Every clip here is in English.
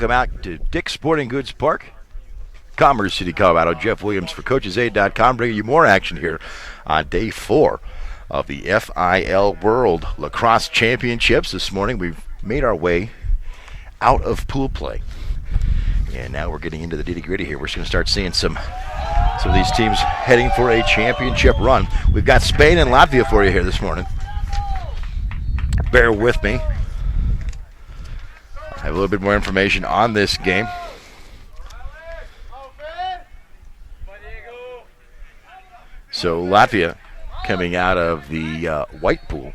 welcome out to Dick's Sporting Goods Park, Commerce City, Colorado. Jeff Williams for CoachesAid.com bringing you more action here on day 4 of the FIL World Lacrosse Championships. This morning we've made our way out of pool play, and now we're getting into the nitty-gritty here. We're just going to start seeing some of these teams heading for a championship run. We've got Spain and Latvia for you here this morning. Bear with me. I have a little bit more information on this game. So Latvia coming out of the white pool.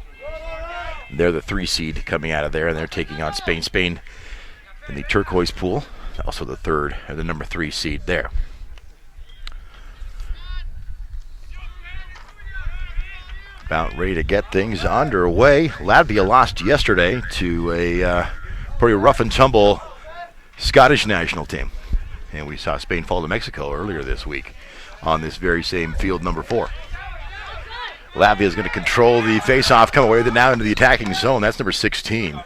They're the 3 seed coming out of there, and they're taking on Spain. Spain in the turquoise pool, also the number 3 seed there. About ready to get things underway. Latvia lost yesterday to a pretty rough and tumble Scottish national team. And we saw Spain fall to Mexico earlier this week on this very same field, number 4. Latvia is going to control the face-off, come away with it now into the attacking zone. That's number 16.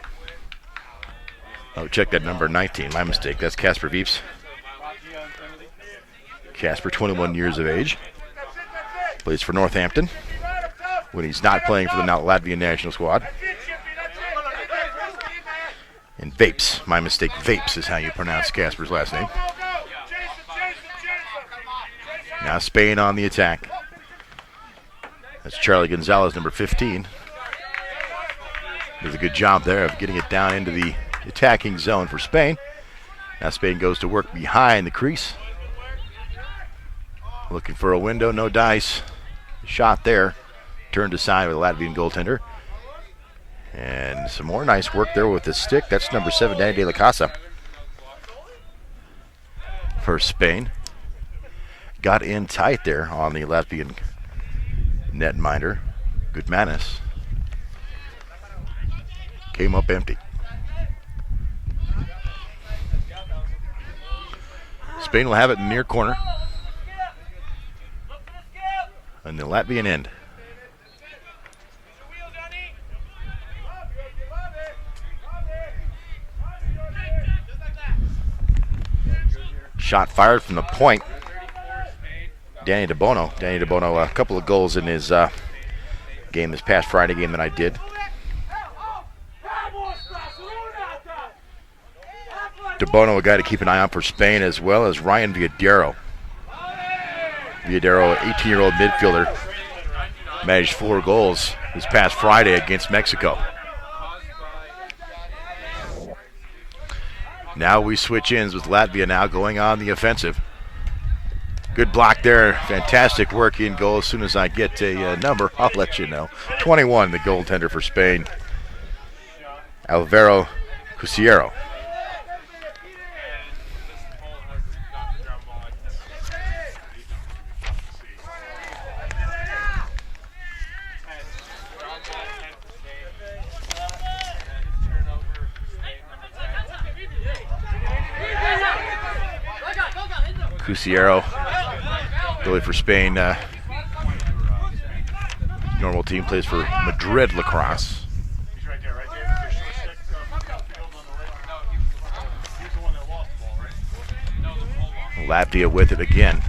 Oh, check that, number 19. My mistake. That's Casper Vieps. Casper, 21 years of age. Plays for Northampton when he's not playing for the Latvian national squad. And Vapes, my mistake, Vapes is how you pronounce Casper's last name. Now Spain on the attack. That's Charlie Gonzalez, number 15. Does a good job there of getting it down into the attacking zone for Spain. Now Spain goes to work behind the crease. Looking for a window, no dice. Shot there. Turned aside with a Latvian goaltender. And some more nice work there with the stick. That's number 7, Danny De La Casa for Spain. Got in tight there on the Latvian netminder. Goodmanis. Came up empty. Spain will have it in the near corner. And the Latvian end. Shot fired from the point. Danny DeBono. A couple of goals in his game this past Friday game that I did. DeBono, a guy to keep an eye on for Spain, as well as Ryan Villadero. Villadero, 18-year-old midfielder, managed 4 goals this past Friday against Mexico. Now we switch ends with Latvia now going on the offensive. Good block there. Fantastic work in goal. As soon as I get a number, I'll let you know. 21, the goaltender for Spain, Alvaro Cusiero. Cusiero, goalie for Spain. Normal team, plays for Madrid Lacrosse. Latvia with it again.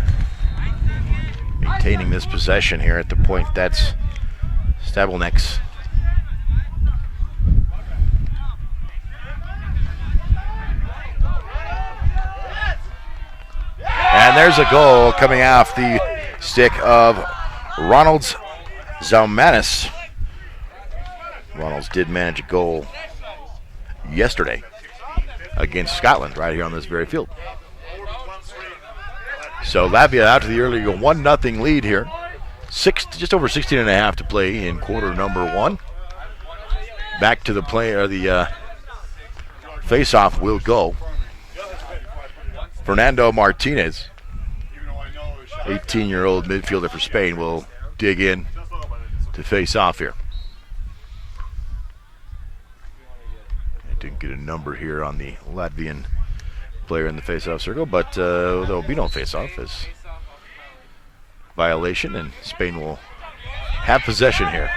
Maintaining this possession here at the point. That's Stabelniks. And there's a goal coming off the stick of Ronalds Zaumanis. Ronalds did manage a goal yesterday against Scotland right here on this very field. So Latvia out to the early 1-0 lead here. Just over 16.5 to play in quarter number 1. Back to the play, or the face-off will go. Fernando Martinez, 18-year-old midfielder for Spain, will dig in to face off here. I didn't get a number here on the Latvian player in the face-off circle, but there will be no face-off as violation, and Spain will have possession here.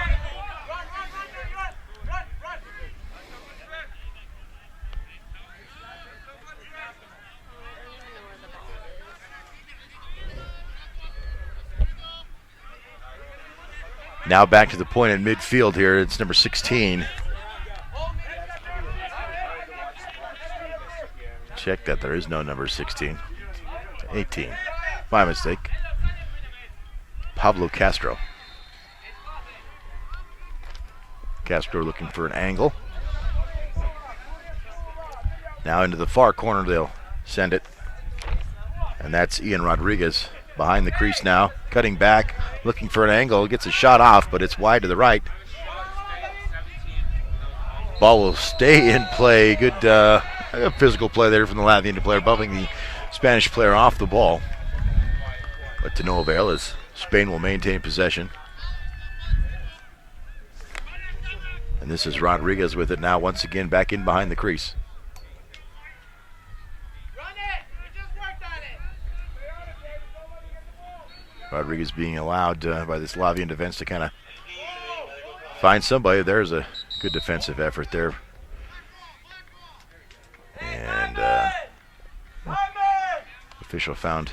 Now back to the point at midfield here. It's number 16. Check that there is no number 16. 18. My mistake. Pablo Castro. Castro looking for an angle. Now into the far corner they'll send it. And that's Ian Rodriguez behind the crease now. Cutting back, looking for an angle. Gets a shot off, but it's wide to the right. Ball will stay in play. Good physical play there from the Latvian player, bumping the Spanish player off the ball. But to no avail as Spain will maintain possession. And this is Rodriguez with it now once again back in behind the crease. Rodriguez being allowed by this Latvian defense to kind of find somebody. There's a good defensive effort there. And official found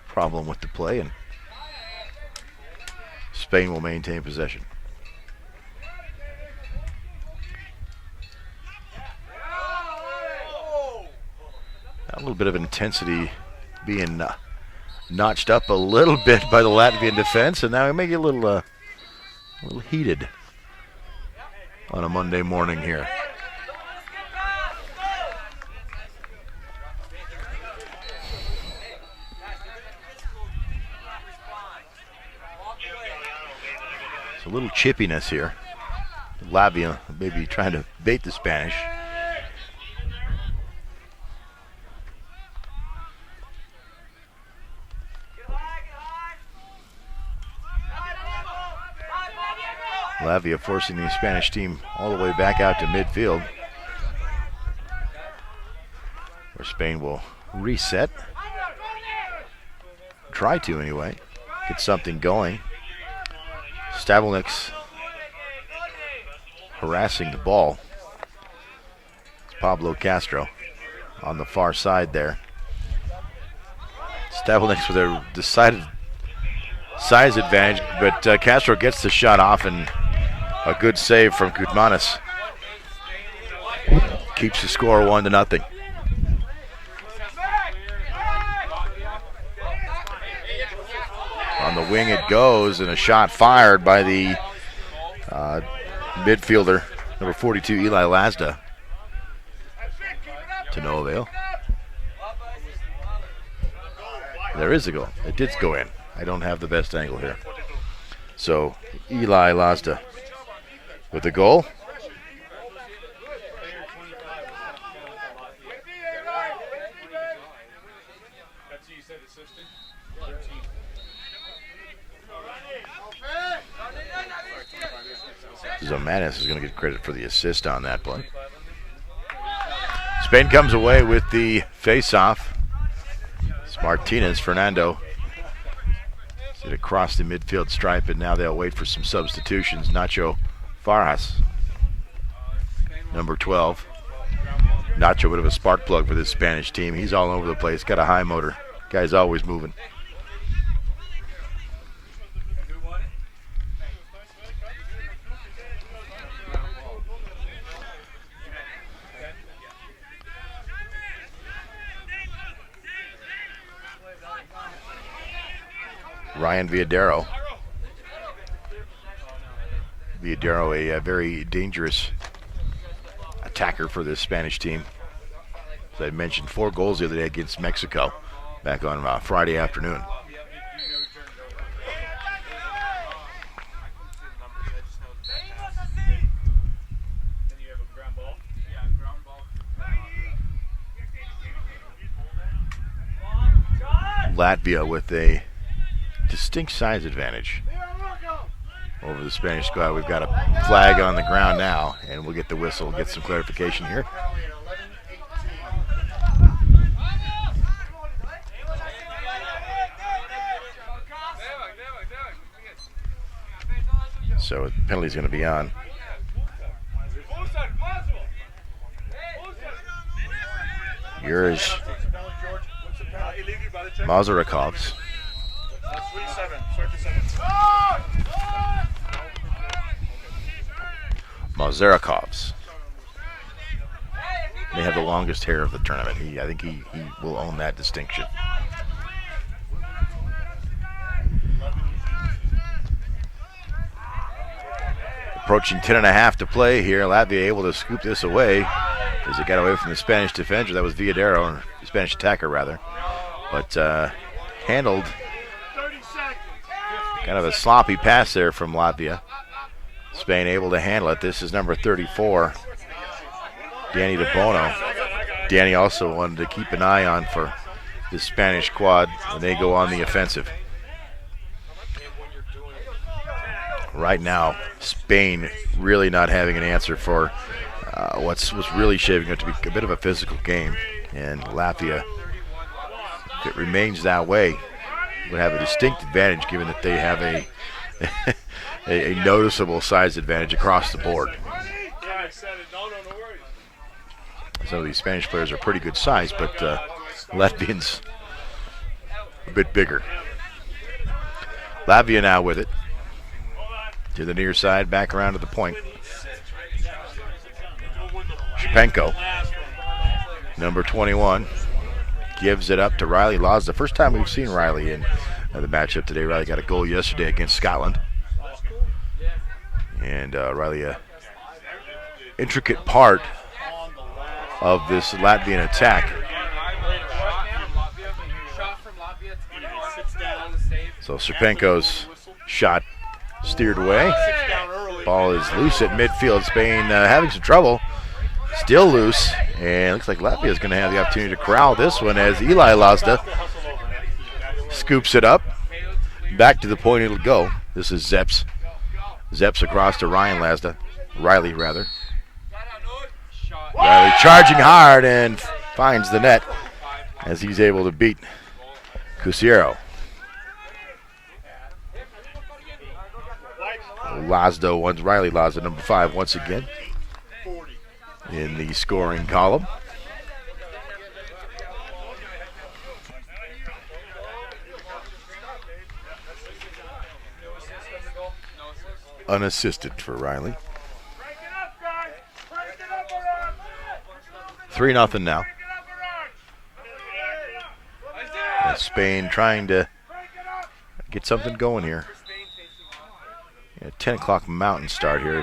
problem with the play, and Spain will maintain possession. A little bit of intensity being notched up a little bit by the Latvian defense, and now we may get a little heated on a Monday morning here. It's a little chippiness here. Latvia maybe trying to bait the Spanish. Latvia forcing the Spanish team all the way back out to midfield, where Spain will reset. Try to anyway. Get something going. Stavelnik's harassing the ball. It's Pablo Castro on the far side there. Stavelnik's with a decided size advantage, but Castro gets the shot off, and a good save from Gutmanis keeps the score 1-0. On the wing it goes, and a shot fired by the midfielder, number 42, Eli Lazda. To no avail. There is a goal. It did go in. I don't have the best angle here. So Eli Lazda with the goal. Zomanis is going to get credit for the assist on that play. Spain comes away with the face-off. It's Martinez, Fernando. Sit across the midfield stripe, and now they'll wait for some substitutions. Nacho Farjas, number 12. Nacho, a bit of a spark plug for this Spanish team. He's all over the place, got a high motor. Guy's always moving. Ryan Villadero. Villadero, a very dangerous attacker for this Spanish team. As I mentioned, 4 goals the other day against Mexico back on Friday afternoon. Latvia with a distinct size advantage over the Spanish squad. We've got a flag on the ground now, and we'll get the whistle, get some clarification here. So the penalty's going to be on. Yours Mazarakovs. Mazarakovs. May have the longest hair of the tournament. I think he will own that distinction. Approaching 10.5 to play here. Latvia able to scoop this away as it got away from the Spanish defender. That was Villadero, or the Spanish attacker rather. But handled kind of a sloppy pass there from Latvia. Spain able to handle it. This is number 34, Danny De Bono. Danny also wanted to keep an eye on for the Spanish quad when they go on the offensive. Right now, Spain really not having an answer for what's really shaping up to be a bit of a physical game. And Latvia, if it remains that way, would have a distinct advantage given that they have a noticeable size advantage across the board. Some of these Spanish players are pretty good size, but Latvians a bit bigger. Latvia now with it. To the near side, back around to the point. Shapenko, number 21, gives it up to Riley Laws. The first time we've seen Riley in the matchup today. Riley got a goal yesterday against Scotland. And Riley, a intricate part of this Latvian attack. So Shapenko's shot steered away. Ball is loose at midfield. Spain having some trouble. Still loose. And looks like Latvia is going to have the opportunity to corral this one as Eli Lazda scoops it up. Back to the point it'll go. This is Zeps. Zeps across to Riley rather. Riley charging hard and finds the net as he's able to beat Cusiero. Riley Lazda, number 5, once again in the scoring column. Unassisted for Riley. 3-0 now. And Spain trying to get something going here. 10 o'clock Mountain start here.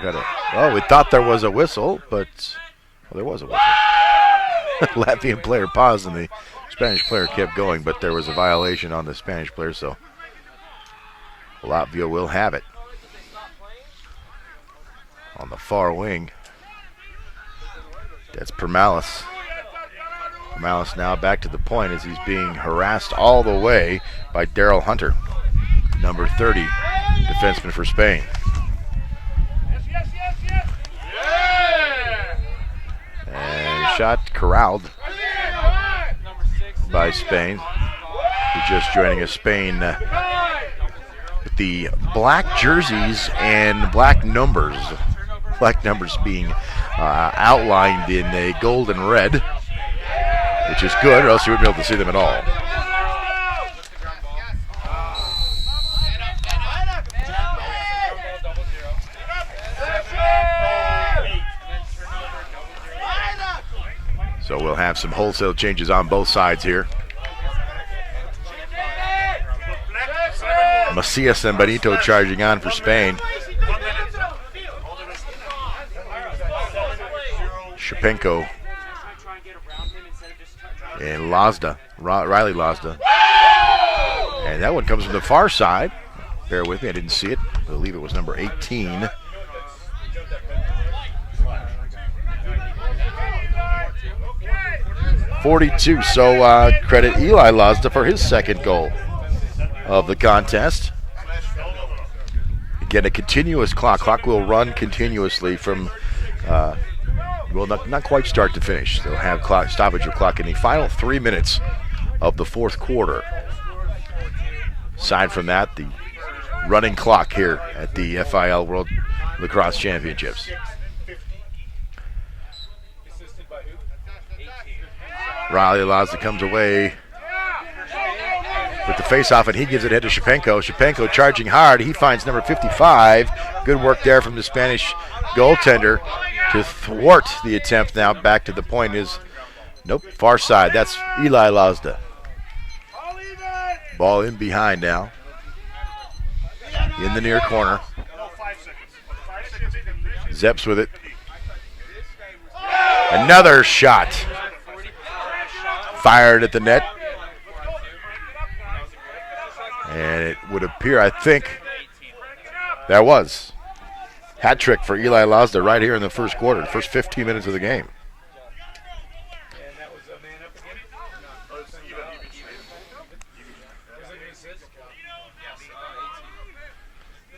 We thought there was a whistle, but there was a whistle. Latvian player paused and the Spanish player kept going, but there was a violation on the Spanish player, so Latvia will have it. On the far wing, that's Permalis. Permalis now back to the point as he's being harassed all the way by Daryl Hunter, number 30, defenseman for Spain. And shot corralled by Spain. We're just joining us, Spain with the black jerseys and black numbers. Black numbers being outlined in a gold and red, which is good, or else you wouldn't be able to see them at all. So we'll have some wholesale changes on both sides here. Macias and Benito charging on for Spain. Shapenko and Lazda, Riley Lazda. And that one comes from the far side. Bear with me, I didn't see it. I believe it was number 18. .42, so credit Eli Lazda for his second goal of the contest. Again, a continuous clock. Clock will run continuously from, not quite start to finish. They'll have stoppage of clock in the final 3 minutes of the fourth quarter. Aside from that, the running clock here at the FIL World Lacrosse Championships. Riley Lazda comes away with the face-off, and he gives it ahead to Shapenko. Shapenko charging hard. He finds number 55. Good work there from the Spanish goaltender to thwart the attempt. Now back to the point is, nope, far side. That's Eli Lazda. Ball in behind now. In the near corner. Zeps with it. Another shot. Fired at the net. And it would appear, I think, that was hat trick for Eli Lazda right here in the first quarter, the first 15 minutes of the game.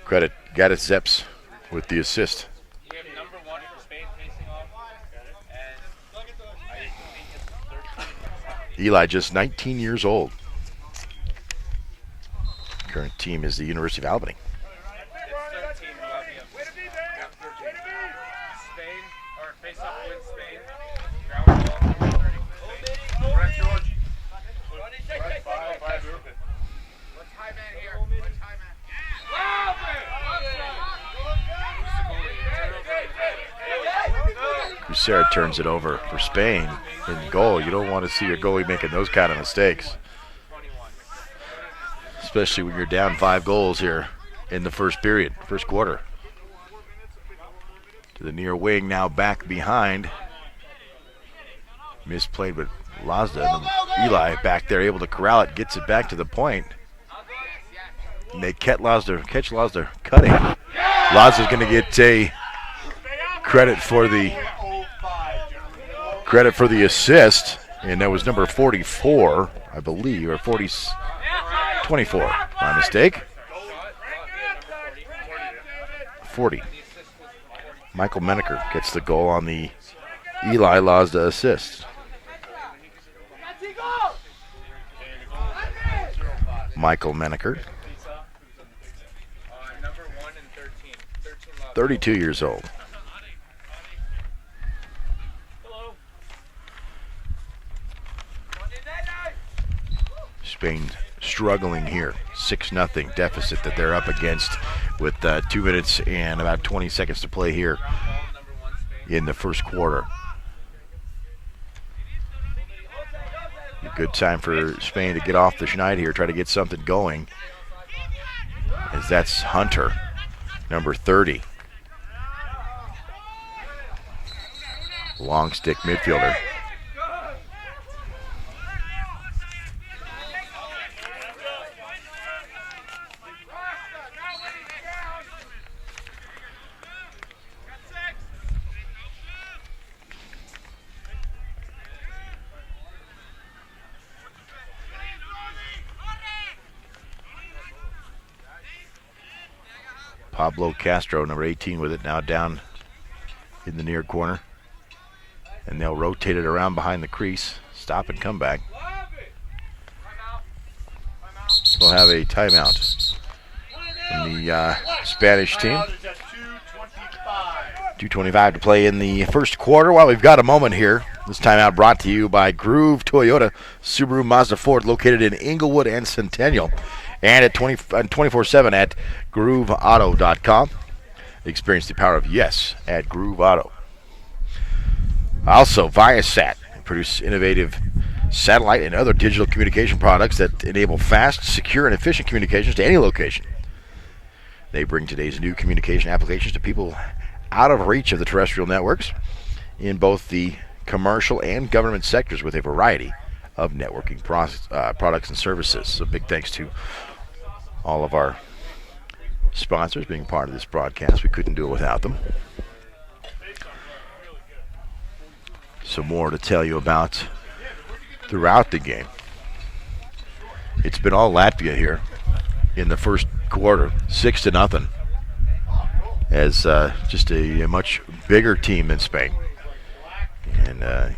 Credit Gaddis Zeps with the assist. Eli just 19 years old. Current team is the University of Albany. Sarah turns it over for Spain in goal. You don't want to see your goalie making those kind of mistakes, especially when you're down 5 goals here in the first period, first quarter. To the near wing, now back behind. Misplayed with Lazda. And Eli back there able to corral it, gets it back to the point. And they catch Lazda cutting. Lazda's going to get a credit for the assist, and that was number 44, I believe, or 24, my mistake. 40. Michael Menaker gets the goal on the Eli Lazda assist. Michael Menaker, 32 years old. Spain struggling here. 6-0 deficit that they're up against with 2 minutes and about 20 seconds to play here in the first quarter. A good time for Spain to get off the schneid here, try to get something going, as that's Hunter, number 30. Long stick midfielder. Pablo Castro, number 18, with it now down in the near corner. And they'll rotate it around behind the crease. Stop and come back. We'll have a timeout from the Spanish team. 2:25 to play in the first quarter. While we've got a moment here, this timeout brought to you by Groove Toyota, Subaru, Mazda, Ford, located in Inglewood and Centennial, and at 24/7 at grooveauto.com. Experience the power of yes at Groove Auto. Also, Viasat produce innovative satellite and other digital communication products that enable fast, secure, and efficient communications to any location. They bring today's new communication applications to people out of reach of the terrestrial networks in both the commercial and government sectors with a variety of networking products and services. So big thanks to all of our sponsors being part of this broadcast. We couldn't do it without them. So more to tell you about throughout the game. It's been all Latvia here in the first quarter, 6-0. As just a much bigger team than Spain. And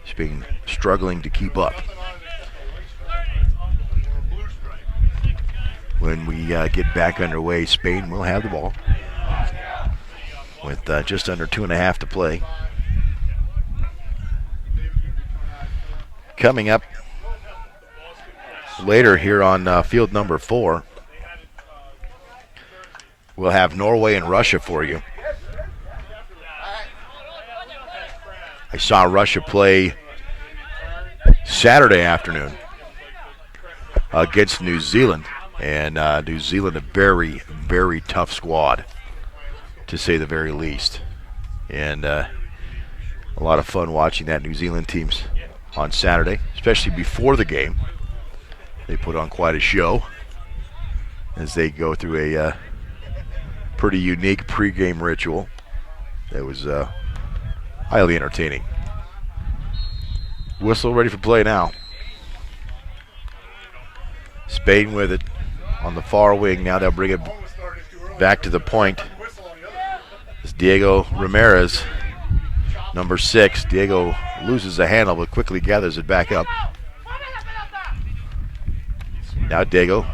Spain struggling to keep up. When we get back underway, Spain will have the ball with just under 2.5 to play. Coming up later here on field number 4, we'll have Norway and Russia for you. I saw Russia play Saturday afternoon against New Zealand, and New Zealand a very, very tough squad, to say the very least. And a lot of fun watching that New Zealand teams on Saturday, especially before the game. They put on quite a show as they go through a pretty unique pregame ritual that was highly entertaining. Whistle ready for play now. Spain with it on the far wing. Now they'll bring it back to the point. It's Diego Ramirez, number 6. Diego loses the handle but quickly gathers it back up. Now Diego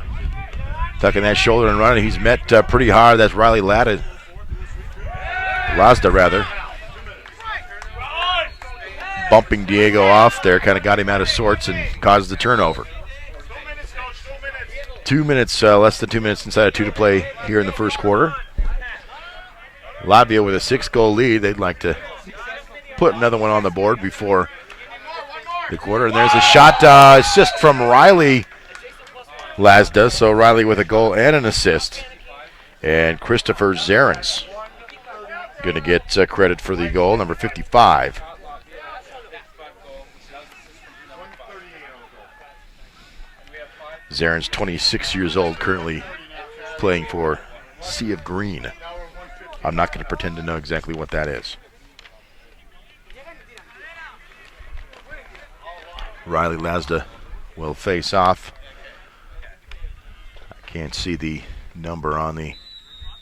tucking that shoulder and running. He's met pretty hard. That's Riley Lazda rather. Bumping Diego off there, kind of got him out of sorts and caused the turnover. 2 minutes, less than 2 minutes inside of 2 to play here in the first quarter. Latvia with a 6-goal lead. They'd like to put another one on the board before the quarter. And there's a shot assist from Riley Lazda. So Riley with a goal and an assist. And Christopher Zarens going to get credit for the goal, number 55. Zarens, 26 years old, currently playing for Sea of Green. I'm not going to pretend to know exactly what that is. Riley Lazda will face off. I can't see the number on the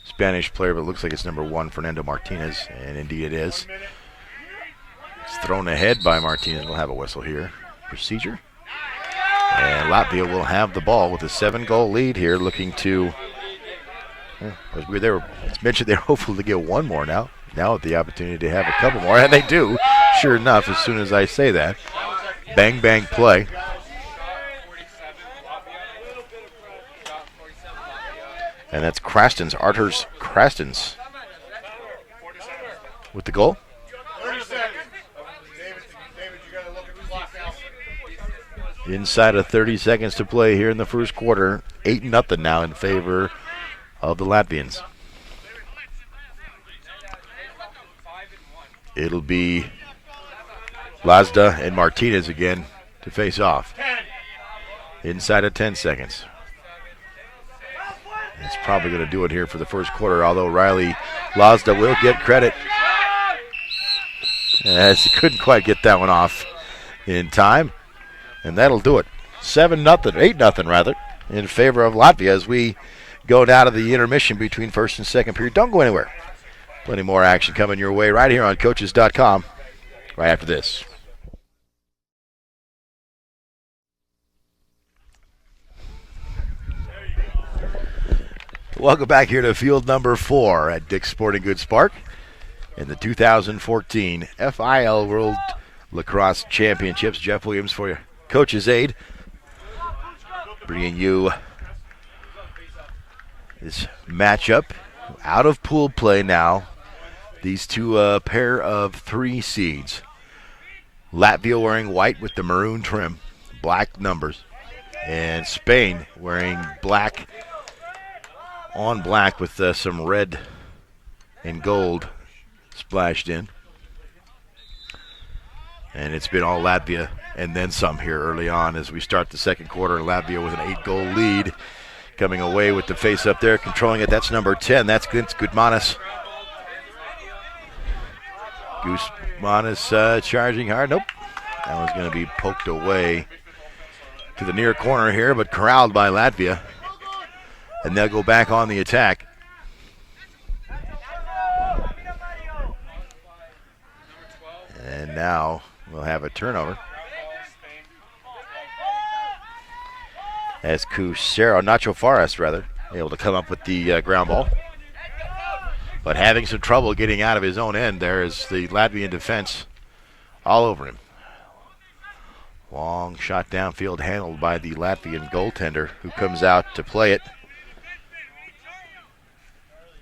Spanish player, but it looks like it's number 1, Fernando Martinez, and indeed it is. It's thrown ahead by Martinez. We'll have a whistle here. Procedure. And Latvia will have the ball with a 7-goal lead here, looking to, it's mentioned they're hopeful to get one more now. Now with the opportunity to have a couple more, and they do, sure enough, as soon as I say that. Bang, bang play. And that's Arturs Krastens with the goal. Inside of 30 seconds to play here in the first quarter. 8-0 now in favor of the Latvians. It'll be Lazda and Martinez again to face off. Inside of 10 seconds. It's probably going to do it here for the first quarter, although Riley Lazda will get credit, as he couldn't quite get that one off in time. And that'll do it. 8-0 rather, in favor of Latvia as we go down to the intermission between first and second period. Don't go anywhere. Plenty more action coming your way right here on Coaches.com right after this. Welcome back here to field number 4 at Dick's Sporting Goods Park in the 2014 FIL World Lacrosse Championships. Jeff Williams for you. Coach's aid, bringing you this matchup out of pool play now. These two pair of 3 seeds. Latvia wearing white with the maroon trim, black numbers, and Spain wearing black on black with some red and gold splashed in. And it's been all Latvia and then some here early on as we start the second quarter. Latvia with an 8-goal lead, coming away with the face up there, controlling it. That's number 10. That's Gudmanis. Gudmanis charging hard. Nope. That one's going to be poked away to the near corner here, but corralled by Latvia. And they'll go back on the attack. And now we'll have a turnover. As Nacho Fares, able to come up with the ground ball. But having some trouble getting out of his own end there is the Latvian defense all over him. Long shot downfield handled by the Latvian goaltender who comes out to play it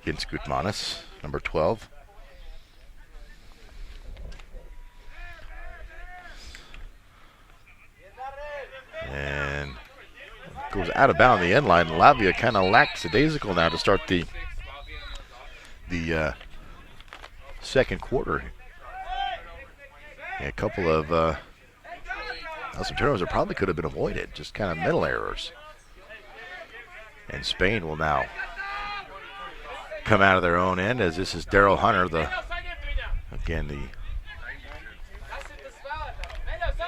against Gutmanis, number 12. And goes out of bounds the end line. Latvia kind of lackadaisical now to start the second quarter. Yeah, a couple of some turnovers that probably could have been avoided, just kind of mental errors. And Spain will now come out of their own end as this is Daryl Hunter, the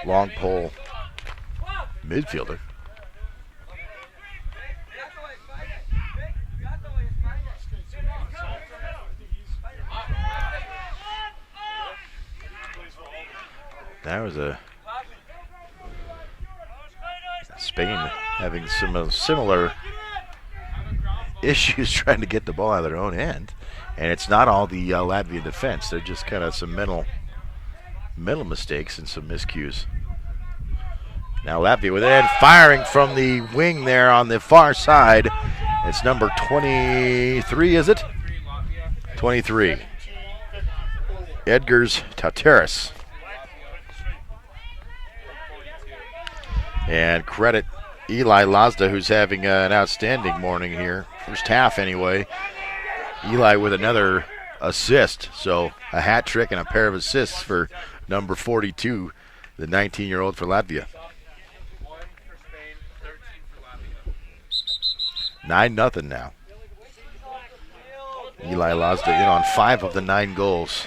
long pole midfielder. That was a Spain having some similar issues trying to get the ball out of their own end, and it's not all the Latvian defense. They're just kind of some mental mistakes and some miscues. Now Latvia with it, firing from the wing there on the far side. It's number 23, is it? 23. Edgars Tauteris. And credit Eli Lazda, who's having an outstanding morning here. First half anyway. Eli with another assist. So a hat trick and a pair of assists for number 42, the 19-year-old for Latvia. 9-0 now. Eli Lazda in on 5 of the 9 goals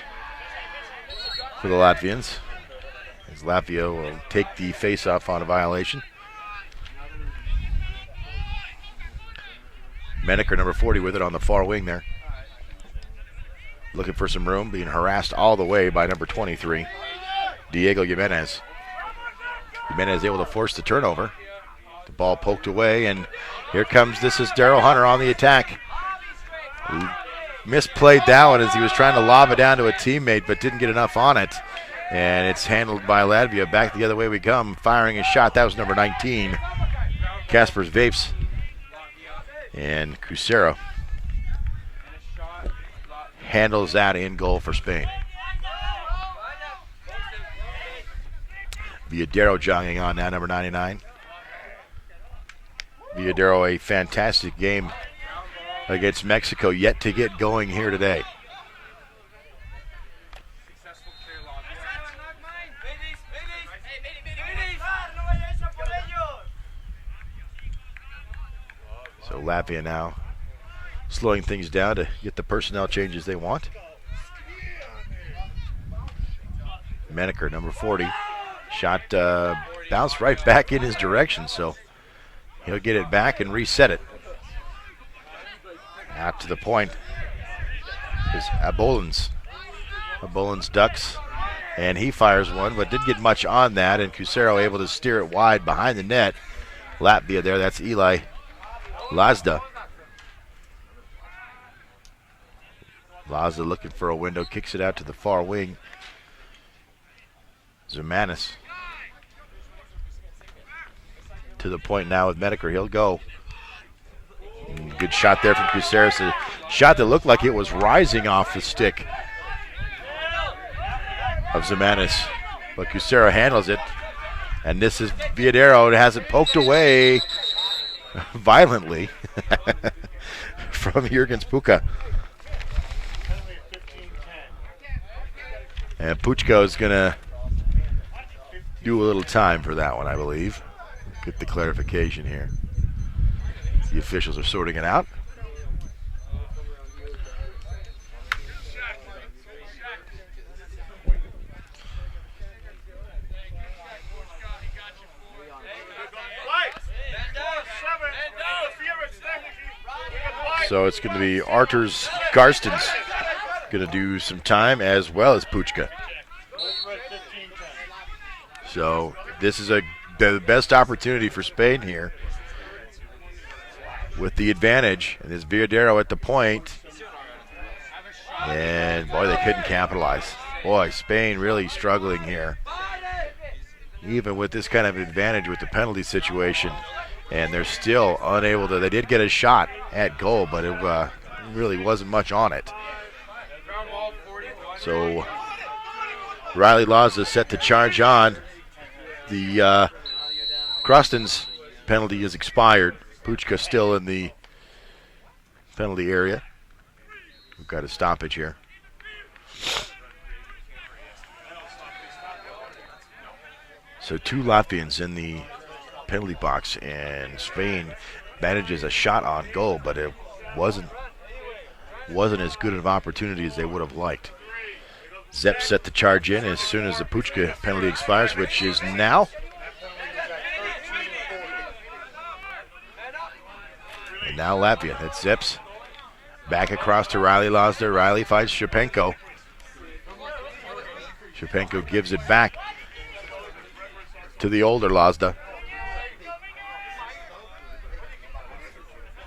for the Latvians. As Latvia will take the face-off on a violation. Menaker, number 40, with it on the far wing there. Looking for some room, being harassed all the way by number 23, Diego Jimenez. Jimenez able to force the turnover. The ball poked away, and here comes, this is Daryl Hunter on the attack. He misplayed that one as he was trying to lob it down to a teammate, but didn't get enough on it. And it's handled by Latvia. Back the other way we come, firing a shot. That was number 19, Kaspers Vapes. And Cusero handles that in goal for Spain. Villadero jogging on now, number 99. Villadero, a fantastic game against Mexico, yet to get going here today. So Latvia now slowing things down to get the personnel changes they want. Menaker, number 40. Shot bounced right back in his direction, so he'll get it back and reset it. Out to the point is Abolins. Abolins ducks, and he fires one, but didn't get much on that, and Cusero able to steer it wide behind the net. Latvia there, that's Eli Lazda. Lazda looking for a window, kicks it out to the far wing. Zermanis to the point now with Menaker. He'll go. Good shot there from Cusero. A shot that looked like it was rising off the stick of Zermanis, but Cusero handles it. And this is Villadero. It has it poked away violently from Jurgens Puka. And Puchko is going to do a little time for that one, I believe. Get the clarification here. The officials are sorting it out. So it's going to be Arturs Garstens going to do some time, as well as Puchka. So this is the best opportunity for Spain here with the advantage. And there's Villadero at the point. And boy, they couldn't capitalize. Boy, Spain really struggling here. even with this kind of advantage with the penalty situation, and they're still unable to. They did get a shot at goal, but it really wasn't much on it. So Riley Laws is set to charge on. The Croston's penalty is expired. Puchka still in the penalty area. We've got a stoppage here. So 2 Latvians in the penalty box, and Spain manages a shot on goal, but it wasn't as good of an opportunity as they would have liked. Zepp set to charge in as soon as the Puchka penalty expires, which is now. And now Latvia. That's Zeps. Back across to Riley Losder. Riley finds Shapenko. Shapenko gives it back to the older Losda.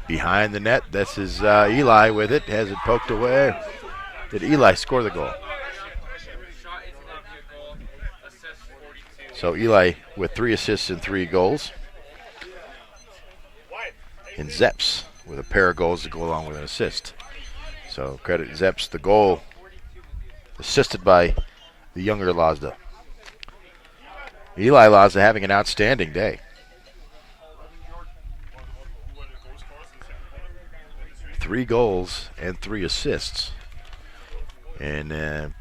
Behind the net, this is Eli with it. Has it poked away. Did Eli score the goal? So Eli with 3 assists and 3 goals. And Zeps with a pair of goals to go along with an assist. So credit Zeps, the goal assisted by the younger Lozda. Eli Lozda having an outstanding day. 3 goals and 3 assists. And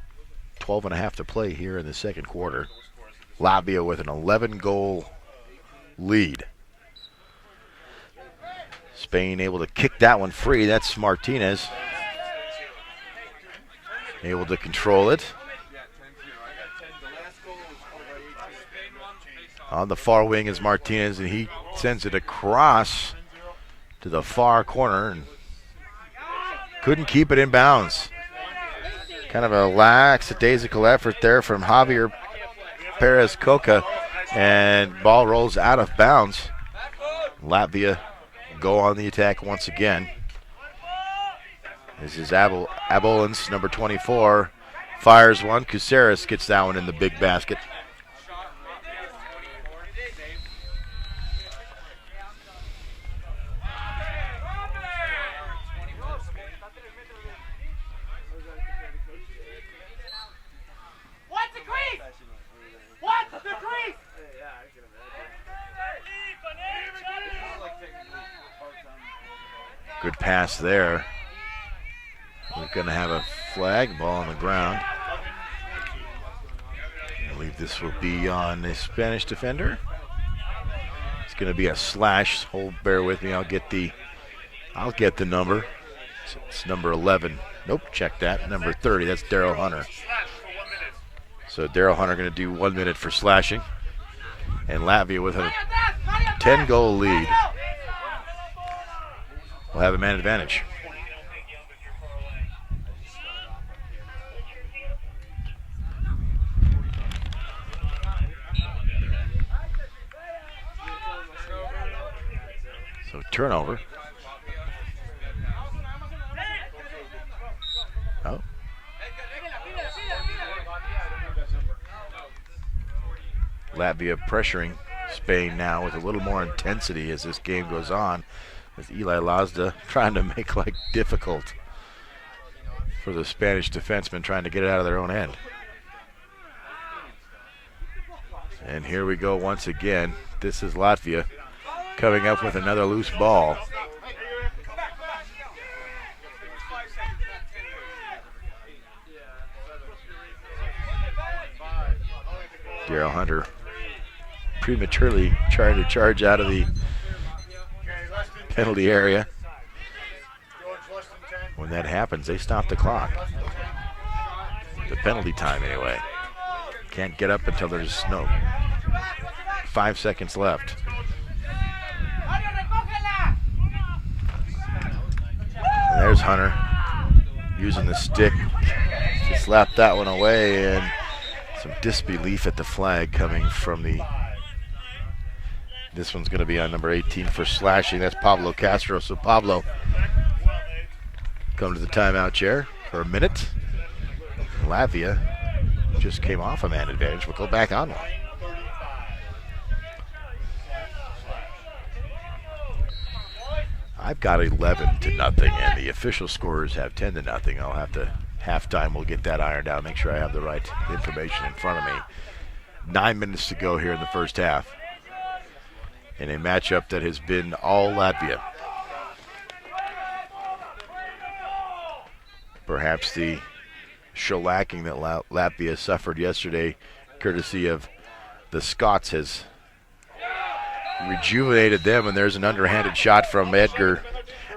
12 and a half to play here in the second quarter. Latvia with an 11-goal lead. Spain able to kick that one free. That's Martinez. Able to control it. On the far wing is Martinez, and he sends it across to the far corner and couldn't keep it in bounds. Kind of a lackadaisical effort there from Javier Perez Coca, and ball rolls out of bounds. Latvia go on the attack once again. This is Abolins, number 24, fires one. Kuceris gets that one in the big basket. Good pass there. We're going to have a flag, ball on the ground. I believe this will be on the Spanish defender. It's going to be a slash. Hold, bear with me. I'll get the number. It's number 11. Nope, check that. Number 30. That's Daryl Hunter. So Daryl Hunter going to do 1 minute for slashing. And Latvia with a 10-goal lead will have a man advantage. So turnover. Oh. Latvia pressuring Spain now with a little more intensity as this game goes on. With Eli Lozda trying to make life difficult for the Spanish defensemen trying to get it out of their own end. And here we go once again. This is Latvia coming up with another loose ball. Daryl Hunter prematurely trying to charge out of the penalty area. When that happens, they stop the clock. The penalty time, anyway. Can't get up until there's 5 seconds left. And there's Hunter using the stick to slap that one away, and some disbelief at the flag coming from the. This one's going to be on number 18 for slashing. That's Pablo Castro. So Pablo come to the timeout chair for a minute. Latvia just came off a man advantage. We'll go back on one. I've got 11-0, and the official scores have 10-0. I'll have to halftime. We'll get that ironed out. Make sure I have the right information in front of me. 9 minutes to go here in the first half, in a matchup that has been all Latvia. Perhaps the shellacking that Latvia suffered yesterday, courtesy of the Scots, has rejuvenated them, and there's an underhanded shot from Edgars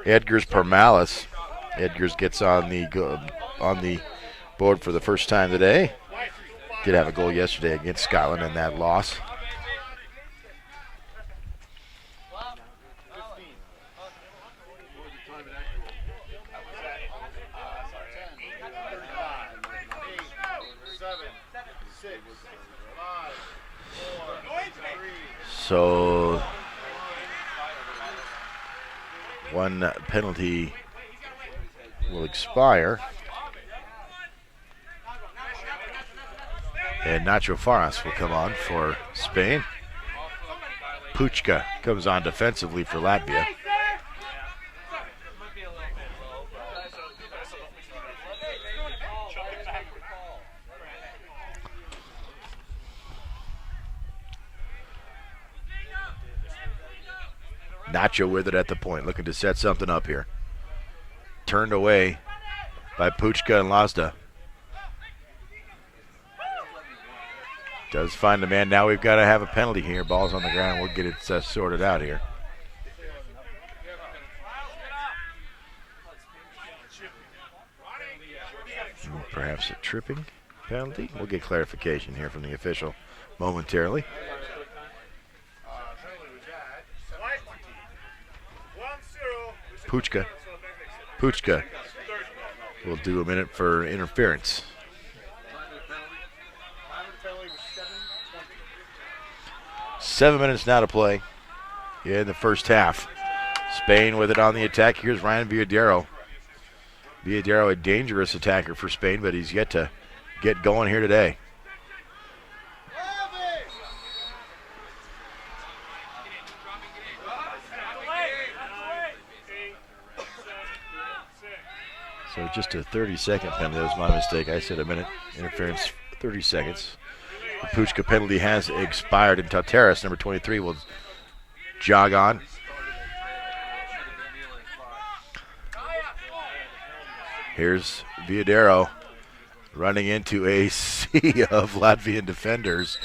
Permalis. Edgars gets on the board for the first time today. Did have a goal yesterday against Scotland in that loss. So one penalty will expire. And Nacho Faras will come on for Spain. Puchka comes on defensively for Latvia. Nacho with it at the point, looking to set something up here. Turned away by Puchka and Lazda. Does find the man. Now we've got to have a penalty here. Ball's on the ground. We'll get it sorted out here. Perhaps a tripping penalty. We'll get clarification here from the official momentarily. Puchka will do a minute for interference. 7 minutes now to play in the first half. Spain with it on the attack. Here's Ryan Villadero. Villadero, a dangerous attacker for Spain, but he's yet to get going here today. So just a 30-second penalty. That was my mistake. I said a minute. Interference, 30 seconds. The Puchka penalty has expired, and Tateras, number 23, will jog on. Here's Villadero running into a sea of Latvian defenders.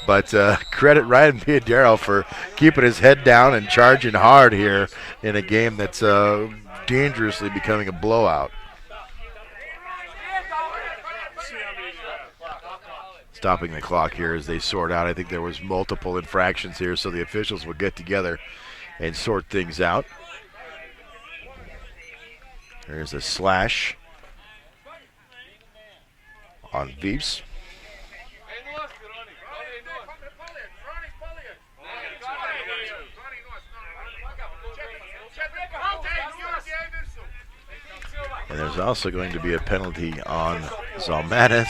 But credit Ryan Villadero for keeping his head down and charging hard here in a game that's dangerously becoming a blowout. Stopping the clock here as they sort out. I think there was multiple infractions here, so the officials will get together and sort things out. There's a slash on Vips. And there's also going to be a penalty on Zalmanis.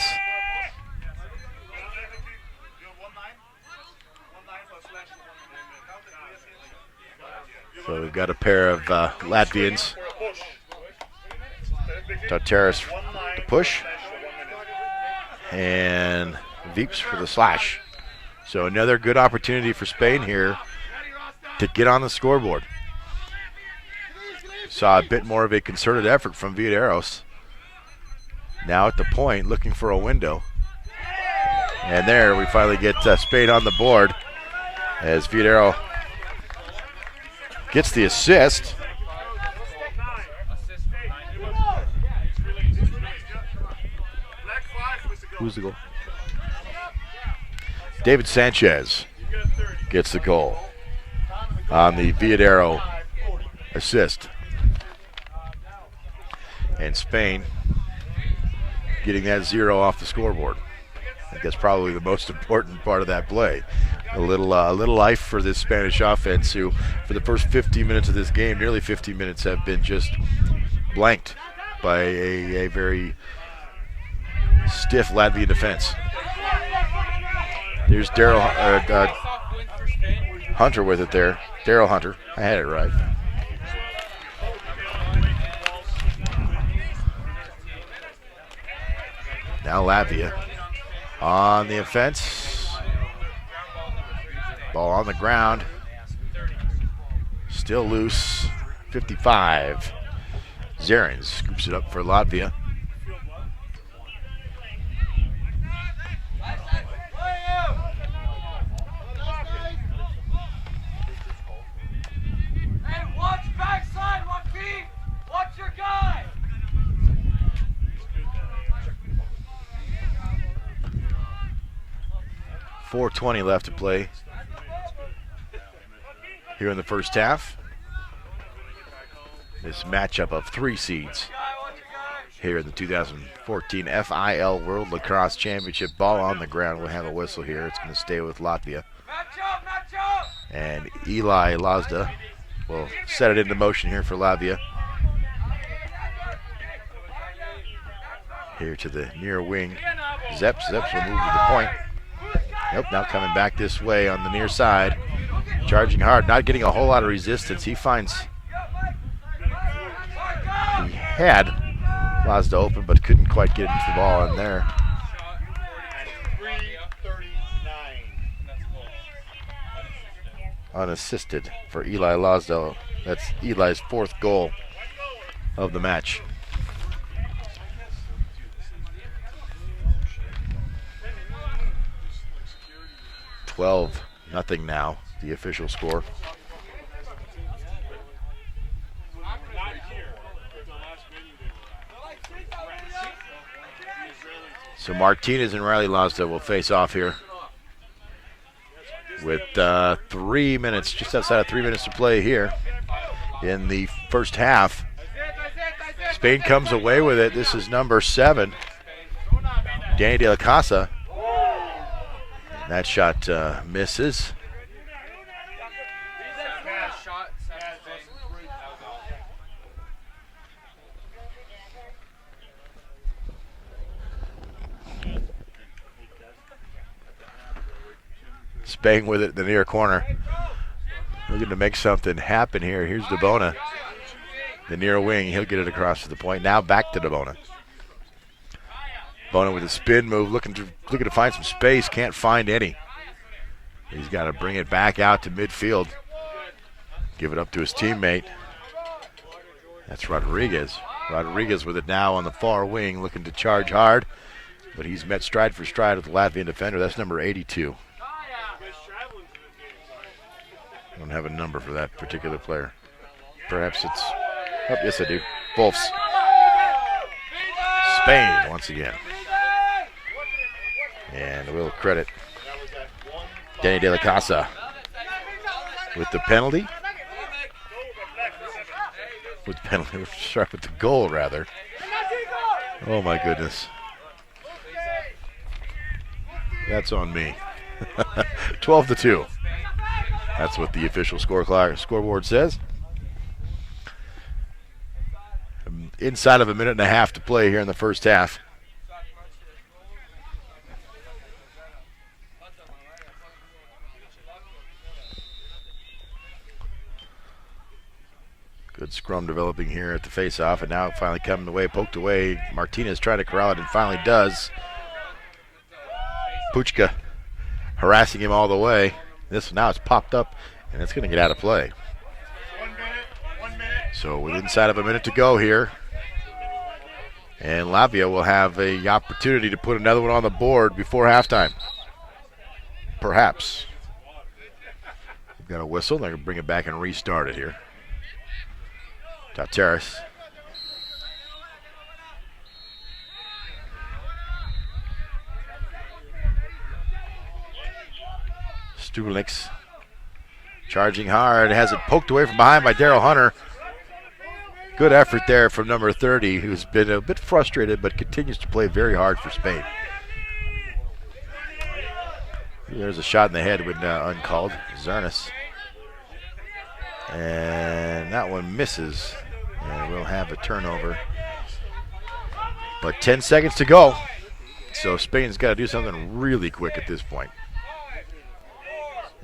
So we've got a pair of Latvians. Tateras to push. And Vips for the slash. So another good opportunity for Spain here to get on the scoreboard. Saw a bit more of a concerted effort from Villaderos. Now at the point, looking for a window. And there we finally get Spain on the board as Villadero gets the assist. Who's the goal? David Sanchez gets the goal on the Villadero assist. And Spain getting that 0 off the scoreboard. I think that's probably the most important part of that play. A little life for this Spanish offense, who for the first 15 minutes of this game, nearly 15 minutes, have been just blanked by a very stiff Latvian defense. There's Daryl Hunter with it there. Daryl Hunter. I had it right. Now Latvia on the offense. Ball on the ground. Still loose. 55. Zarins scoops it up for Latvia. Hey, watch backside, Joaquin! Watch your guy! 4:20 left to play here in the first half. This matchup of 3 seeds here in the 2014 FIL World Lacrosse Championship. Ball on the ground. We'll have a whistle here. It's going to stay with Latvia. And Eli Lazda will set it into motion here for Latvia. Here to the near wing. Zeps will move to the point. Nope, now coming back this way on the near side. Charging hard, not getting a whole lot of resistance. He had Lazda open, but couldn't quite get into the ball in there. Unassisted for Eli Lazda. That's Eli's 4th goal of the match. Nothing now, the official score. So Martinez and Riley Lazda will face off here with 3 minutes, just outside of 3 minutes to play here in the first half. Spain comes away with it. This is number 7, Danny De La Casa. And that shot misses. Spain with it in the near corner. Looking to make something happen here. Here's DeBona. The near wing. He'll get it across to the point. Now back to DeBona. Bona with a spin move, looking to find some space. Can't find any. He's got to bring it back out to midfield. Give it up to his teammate. That's Rodriguez. Rodriguez with it now on the far wing, looking to charge hard. But he's met stride for stride with the Latvian defender. That's number 82. I don't have a number for that particular player. Perhaps it's... Oh, yes, I do. Wolfs. Spain once again. And we'll credit Danny De La Casa with the penalty. With the penalty, with the goal, rather. Oh, my goodness. That's on me. 12-2. That's what the official scoreboard says. Inside of a minute and a half to play here in the first half. Good scrum developing here at the face-off, and now finally coming away, poked away. Martinez trying to corral it and finally does. Puchka harassing him all the way. Now it's popped up, and it's going to get out of play. 1 minute. So with inside of a minute to go here, and Latvia will have the opportunity to put another one on the board before halftime. Perhaps. We've got a whistle. They're going to bring it back and restart it here. Tateris. Stulix charging hard, has it poked away from behind by Daryl Hunter. Good effort there from number 30, who's been a bit frustrated but continues to play very hard for Spain. There's a shot in the head when uncalled. Zernis. And that one misses. And we'll have a turnover. But 10 seconds to go. So Spain's got to do something really quick at this point.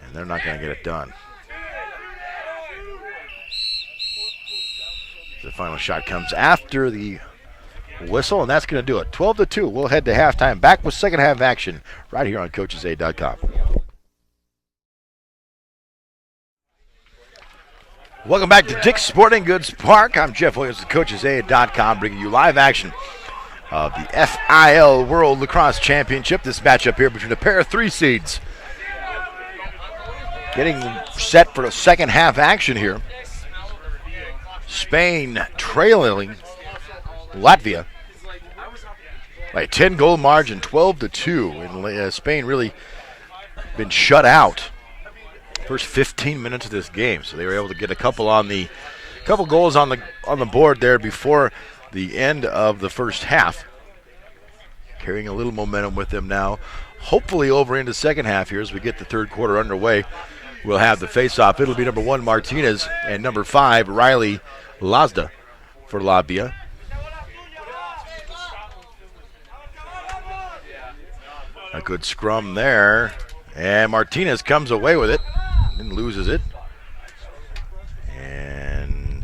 And they're not going to get it done. The final shot comes after the whistle, and that's going to do it. 12-2. We'll head to halftime. Back with second half action right here on CoachesAid.com. Welcome back to Dick's Sporting Goods Park. I'm Jeff Williams of CoachesAid.com, bringing you live action of the FIL World Lacrosse Championship. This matchup here between a pair of 3 seeds. Getting set for the second half action here. Spain trailing Latvia by a 10-goal margin, 12-2. And Spain really been shut out first 15 minutes of this game, so they were able to get a couple goals on the board there before the end of the first half. Carrying a little momentum with them now. Hopefully over into second half here as we get the third quarter underway. We'll have the face-off. It'll be number 1, Martinez, and number 5, Riley Lazda for Latvia. A good scrum there. And Martinez comes away with it and loses it. And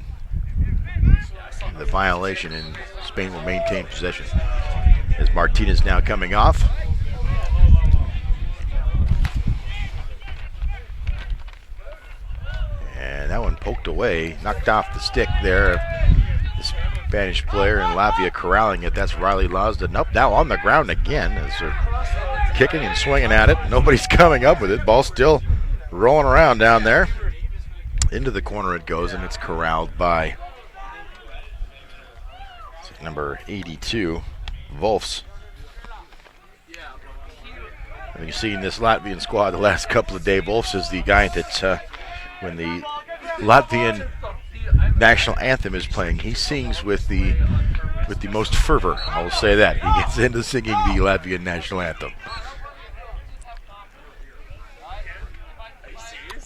the violation, and Spain will maintain possession. As Martinez now coming off. And that one poked away, knocked off the stick there. The Spanish player in Latvia corralling it. That's Riley Lazda. Nope, now on the ground again as they're kicking and swinging at it. Nobody's coming up with it. Ball still rolling around down there. Into the corner it goes, and it's corralled by number 82, Wolfs. And you've seen this Latvian squad the last couple of days. Wolfs is the guy that when the Latvian national anthem is playing, he sings with the most fervor. I will say that. He gets into singing the Latvian national anthem.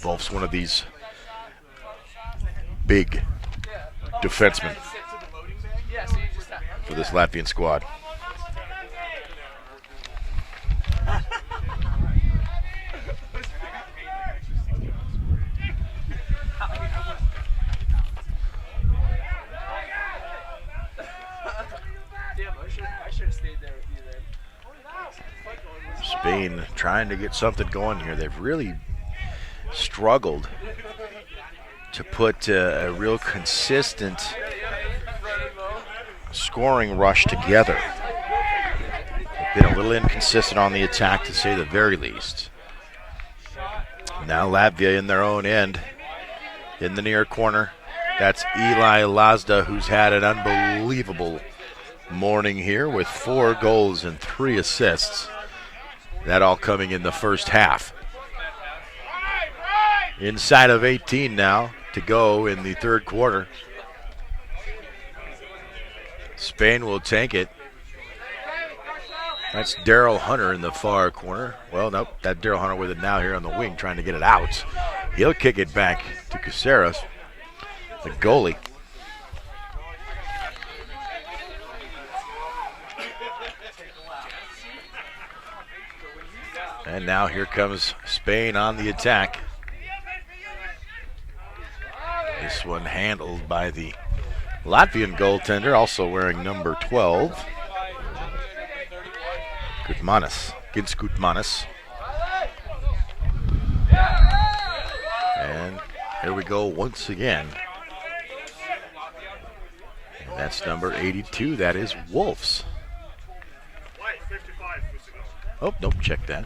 Wolf's one of these big defensemen for this Latvian squad. Spain trying to get something going here. They've really struggled to put a real consistent scoring rush together. They've been a little inconsistent on the attack, to say the very least. Now Latvia in their own end, in the near corner. That's Eli Lazda, who's had an unbelievable morning here with 4 goals and 3 assists. That all coming in the first half. Inside of 18 now to go in the third quarter. Spain will take it. That's Daryl Hunter in the far corner. Well, nope, that Daryl Hunter with it now here on the wing, trying to get it out. He'll kick it back to Caceres, the goalie. And now here comes Spain on the attack. This one handled by the Latvian goaltender, also wearing number 12. Gutmanis. And here we go once again. And that's number 82. That is Wolfs. Oh, nope, check that.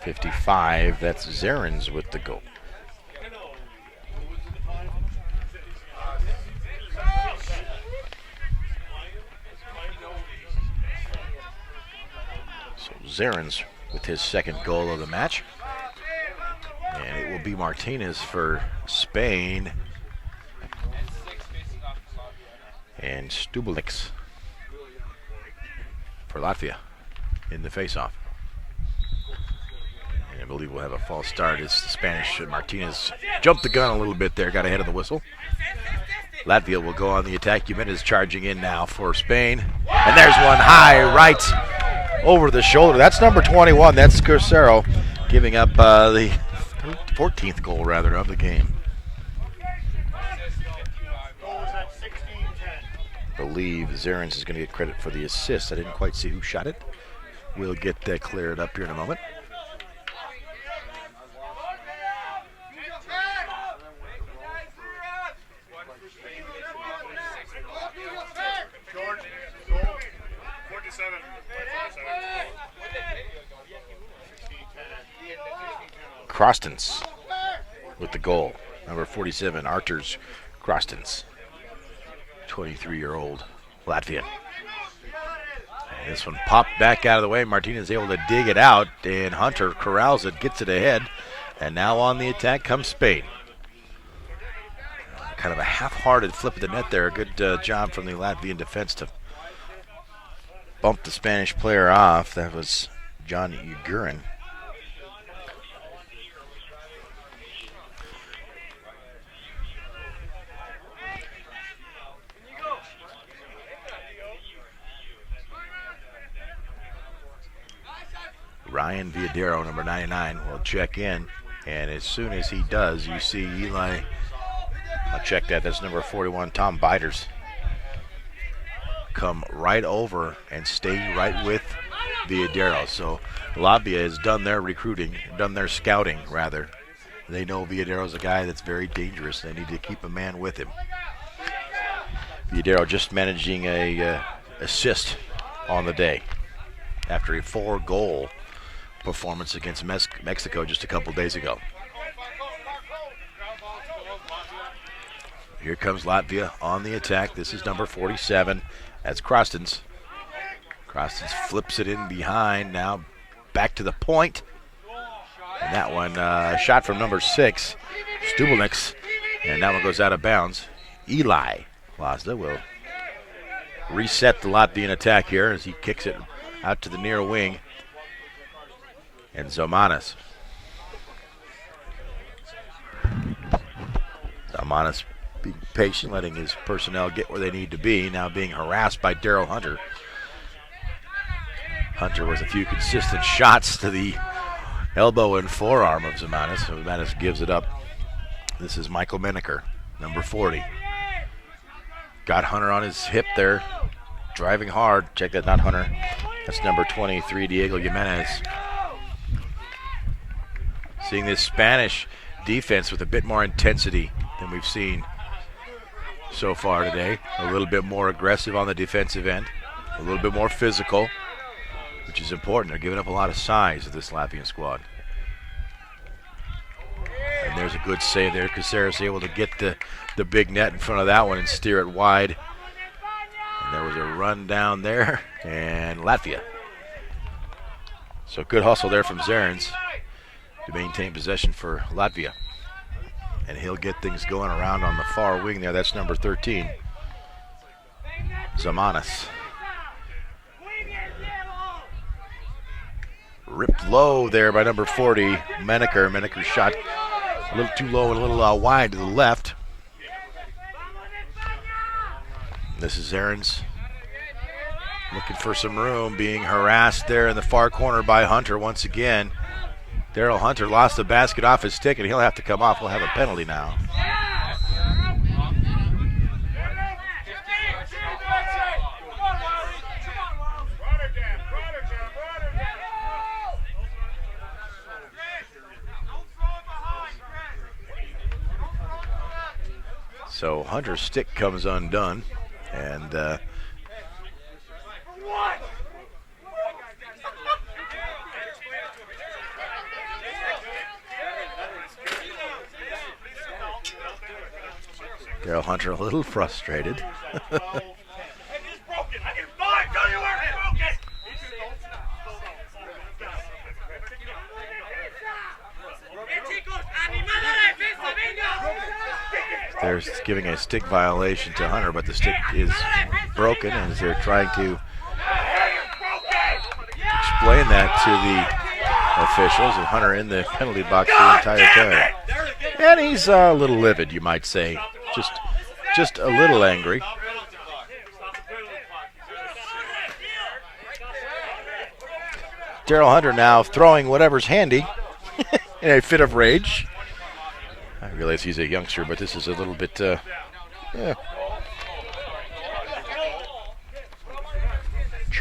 55, that's Zarins with the goal. So Zarins with his second goal of the match. And it will be Martinez for Spain. And Stubulix for Latvia in the faceoff. And I believe we'll have a false start as the Spanish Martinez jumped the gun a little bit there, got ahead of the whistle. Latvia will go on the attack. Jimenez charging in now for Spain. And there's one high right over the shoulder. That's number 21. That's Scarcero giving up the 14th goal, rather, of the game. believe Zarens is going to get credit for the assist. I didn't quite see who shot it. We'll get that cleared up here in a moment. Crostons with the goal. Number 47, Arturs Crostons, 23-year-old Latvian. And this one popped back out of the way. Martinez able to dig it out, and Hunter corrals it, gets it ahead, and now on the attack comes Spain. Kind of a half-hearted flip of the net there. A good job from the Latvian defense to bump the Spanish player off. That was John Ugurin. Ryan Villadero, number 99, will check in, and as soon as he does, you see Eli. I'll check that. That's number 41, Tom Biders. Come right over and stay right with Villadero. So Latvia has done their recruiting, done their scouting, rather. They know Villadero's a guy that's very dangerous. They need to keep a man with him. Villadero just managing a assist on the day after a 4-goal performance against Mexico just a couple days ago. Here comes Latvia on the attack. This is number 47. That's Crostons. Crostons flips it in behind. Now back to the point. And that one, shot from number 6, Stubelniks. And that one goes out of bounds. Eli Lazda will reset the Latvian attack here as he kicks it out to the near wing. And Zomanis. Zomanis being patient, letting his personnel get where they need to be. Now being harassed by Daryl Hunter. Hunter with a few consistent shots to the elbow and forearm of Zomanis. So Zomanis gives it up. This is Michael Menaker, number 40. Got Hunter on his hip there, driving hard. Check that, not Hunter. That's number 23, Diego Jimenez. Seeing this Spanish defense with a bit more intensity than we've seen so far today. A little bit more aggressive on the defensive end. A little bit more physical, which is important. They're giving up a lot of size of this Latvian squad. And there's a good save there. Caceres able to get the big net in front of that one and steer it wide. And there was a run down there, and Latvia. So good hustle there from Zarens to maintain possession for Latvia. And he'll get things going around on the far wing there. That's number 13, Zamanis. Ripped low there by number 40, Menaker. Menaker shot a little too low and a little wide to the left. This is Zarens looking for some room, being harassed there in the far corner by Hunter once again. Daryl Hunter lost the basket off his stick, and he'll have to come off. We'll have a penalty now. So Hunter's stick comes undone, and Daryl Hunter a little frustrated. They're giving a stick violation to Hunter, but the stick is broken, and they're trying to explain that to the officials, and Hunter in the penalty box the entire time. And he's a little livid, you might say. Just a little angry. Daryl Hunter now throwing whatever's handy in a fit of rage. I realize he's a youngster, but this is a little bit,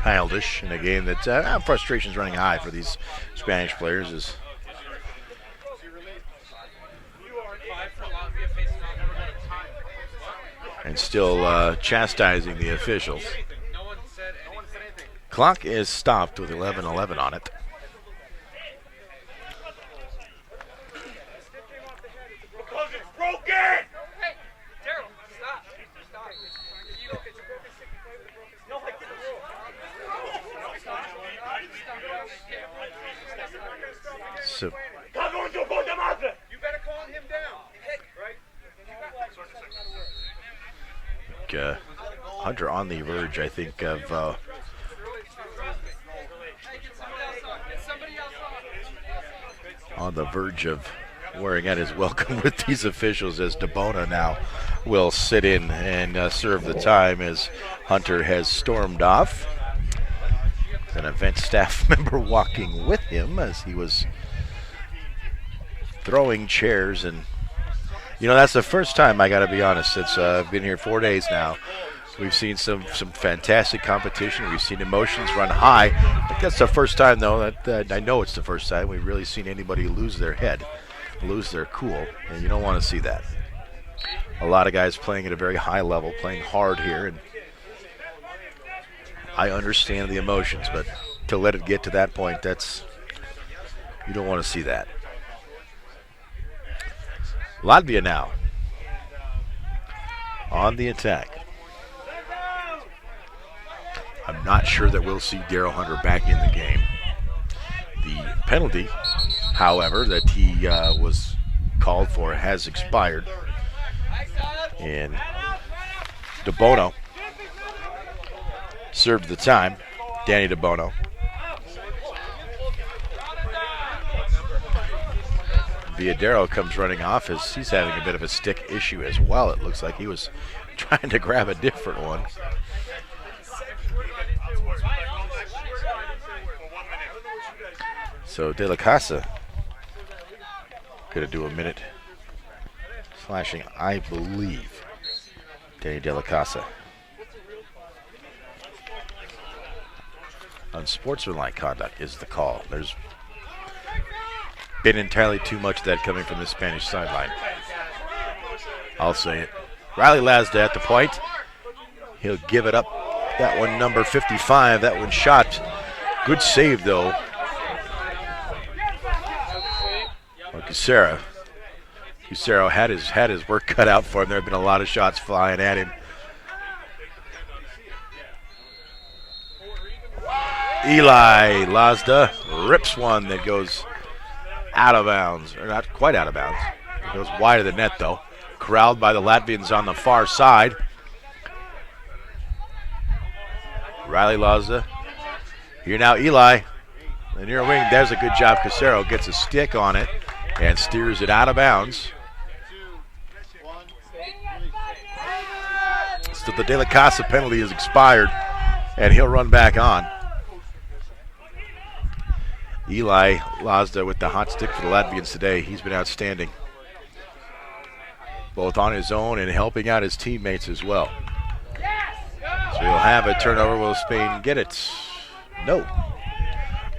childish in a game that frustration's running high for these Spanish players. And still chastising the officials. Clock is stopped with 11:11 on it. Because it's broken! Hey, Daryl, stop. Stop. You okay? No, I get the So You better calm him down. Right? Hunter on the verge, I think, of on the verge of wearing out his welcome with these officials, as DeBona now will sit in and serve the time as Hunter has stormed off. An event staff member walking with him as he was throwing chairs. And that's the first time, I got to be honest, since I've been here 4 days now. We've seen some fantastic competition. We've seen emotions run high. I think that's the first time, though, that I know it's the first time we've really seen anybody lose their head, lose their cool, and you don't want to see that. A lot of guys playing at a very high level, playing hard here, and I understand the emotions, but to let it get to that point, you don't want to see that. Latvia now on the attack. I'm not sure that we'll see Daryl Hunter back in the game. The penalty, however, that he was called for has expired. And DeBono served the time. Danny DeBono. Villadero comes running off as he's having a bit of a stick issue as well. It looks like he was trying to grab a different one. So De La Casa going to do a minute slashing, I believe. Danny De La Casa. Unsportsmanlike conduct is the call. There's been entirely too much of that coming from the Spanish sideline. I'll say it. Riley Lazda at the point. He'll give it up. That one, number 55. That one shot. Good save, though. Cusero had his work cut out for him. There have been a lot of shots flying at him. Eli Lazda rips one that goes out of bounds, or not quite out of bounds. It goes wide of the net, though. Corralled by the Latvians on the far side. Riley Lazda. Here now, Eli. The near wing, there's a good job. Cusero gets a stick on it and steers it out of bounds. So the De La Casa penalty is expired, and he'll run back on. Eli Lazda with the hot stick for the Latvians today. He's been outstanding, both on his own and helping out his teammates as well. So he'll have a turnover. Will Spain get it? No.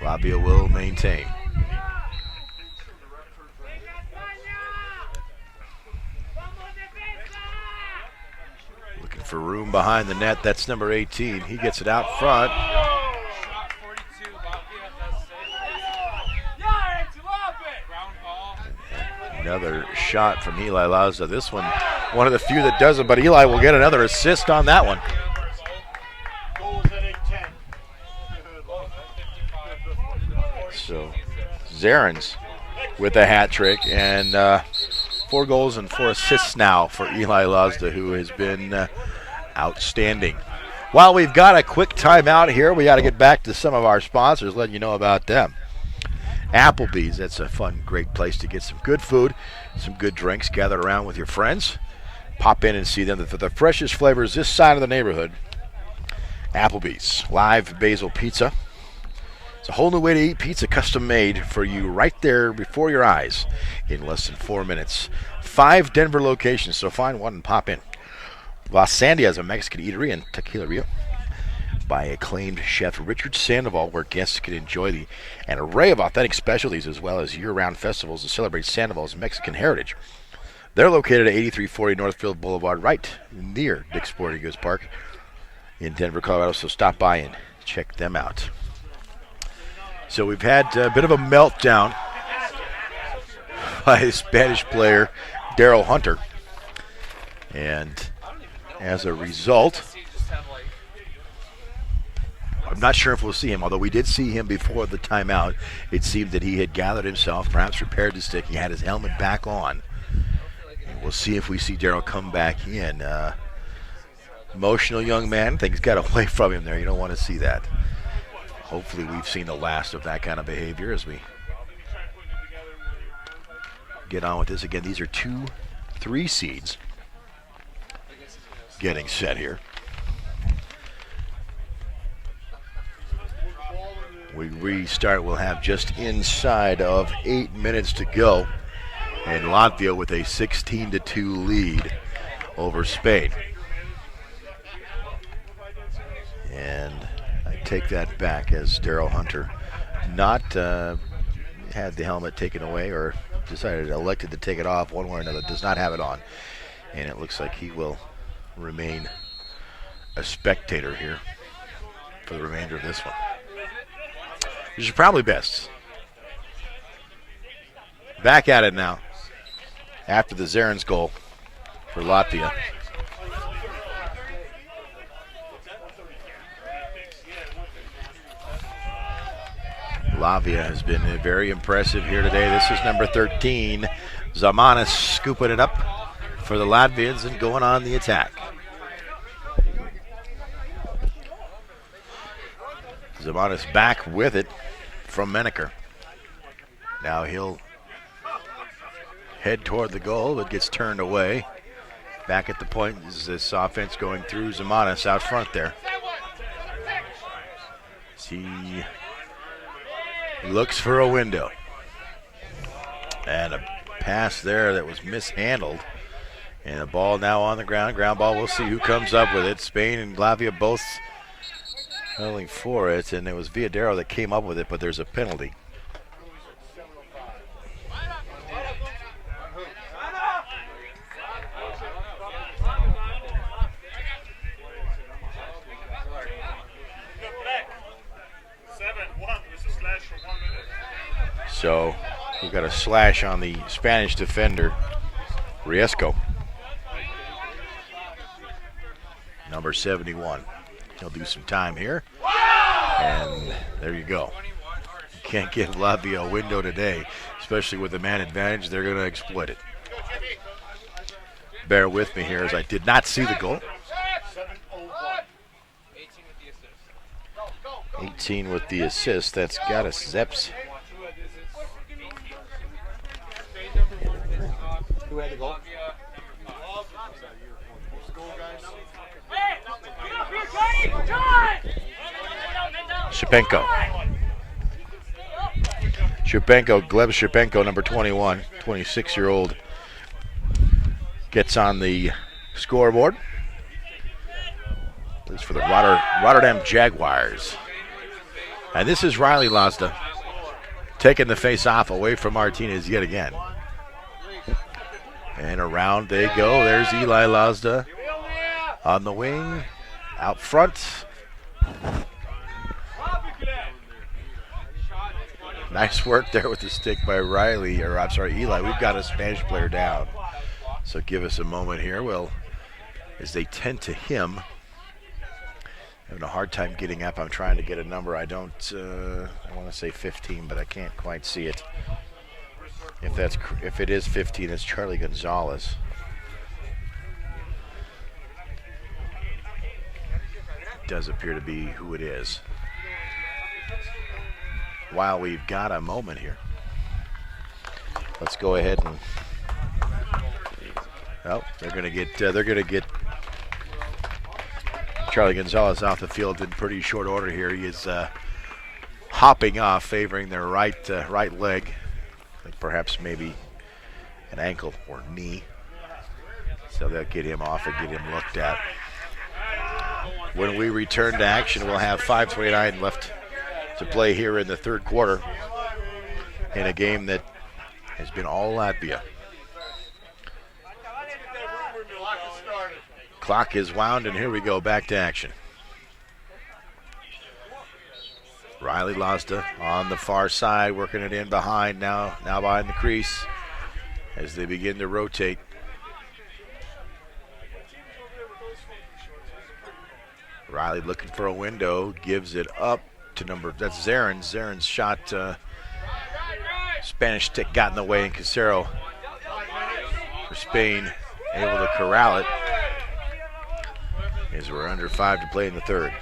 Latvia will maintain. Looking for room behind the net. That's number 18. He gets it out front. Another shot from Eli Lazda. This one of the few that doesn't, but Eli will get another assist on that one. So Zarins with a hat trick, and 4 goals and 4 assists now for Eli Lazda, who has been outstanding. While we've got a quick timeout here, we got to get back to some of our sponsors, letting you know about them. Applebee's, that's a fun, great place to get some good food, some good drinks, gather around with your friends. Pop in and see them. For the freshest flavors this side of the neighborhood, Applebee's. Live basil pizza. It's a whole new way to eat pizza, custom made for you right there before your eyes in less than 4 minutes. 5 Denver locations, so find one and pop in. La Sandia is a Mexican eatery in Tequila Rio. by acclaimed chef Richard Sandoval, where guests can enjoy an array of authentic specialties as well as year-round festivals to celebrate Sandoval's Mexican heritage. They're located at 8340 Northfield Boulevard, right near Dick's Sporting Goods Park in Denver, Colorado, so stop by and check them out. So we've had a bit of a meltdown by Spanish player Daryl Hunter, and as a result, I'm not sure if we'll see him, although we did see him before the timeout. It seemed that he had gathered himself, perhaps repaired the stick. He had his helmet back on. And we'll see if we see Daryl come back in. Emotional young man. Things got away from him there. You don't want to see that. Hopefully we've seen the last of that kind of behavior as we get on with this. Again, these are 2-3 seeds getting set here. We restart. We'll have just inside of 8 minutes to go. And Latvia with a 16-2 lead over Spain. And I take that back as Daryl Hunter not had the helmet taken away or elected to take it off one way or another, does not have it on. And it looks like he will remain a spectator here for the remainder of this one. Which is probably best. Back at it now after the Zarins goal for Latvia. Latvia has been very impressive here today. This is number 13. Zamanis scooping it up for the Latvians and going on the attack. Zamanis back with it from Menaker. Now he'll head toward the goal, but gets turned away. Back at the point is this offense going through Zamanis out front there. He looks for a window. And a pass there that was mishandled. And the ball now on the ground. Ground ball, we'll see who comes up with it. Spain and Latvia both battling for it, and it was Villadero that came up with it, but there's a penalty. So we've got a slash on the Spanish defender, Riesco. Number 71. He'll do some time here. And there you go. You can't give Latvia a window today, especially with the man advantage. They're going to exploit it. Bear with me here as I did not see the goal. 18 with the assist. That's got us Zeps. Who had the goal? Shapenko. Gleb Shapenko, number 21, 26-year-old, gets on the scoreboard. Plays for the Rotterdam Jaguars. And this is Riley Lazda taking the face-off away from Martinez yet again. And around they go. There's Eli Lazda on the wing, out front. Nice work there with the stick by Eli. We've got a Spanish player down. So give us a moment here. Well, as they tend to him, having a hard time getting up. I'm trying to get a number. I want to say 15, but I can't quite see it. If it is 15, it's Charlie Gonzalez. It does appear to be who it is. While we've got a moment here, let's go ahead and. Oh, they're going to get Charlie Gonzalez off the field in pretty short order here. He is hopping off, favoring their right leg, like perhaps maybe an ankle or knee. So they'll get him off and get him looked at. When we return to action, we'll have 5:29 left to play here in the third quarter in a game that has been all Latvia. Clock is wound, and here we go, back to action. Riley Lazda on the far side, working it in behind now behind the crease as they begin to rotate. Riley looking for a window, gives it up to that's Zarin. Zarin's shot, Spanish stick got in the way, and Casero for Spain able to corral it as we're under 5 to play in the third.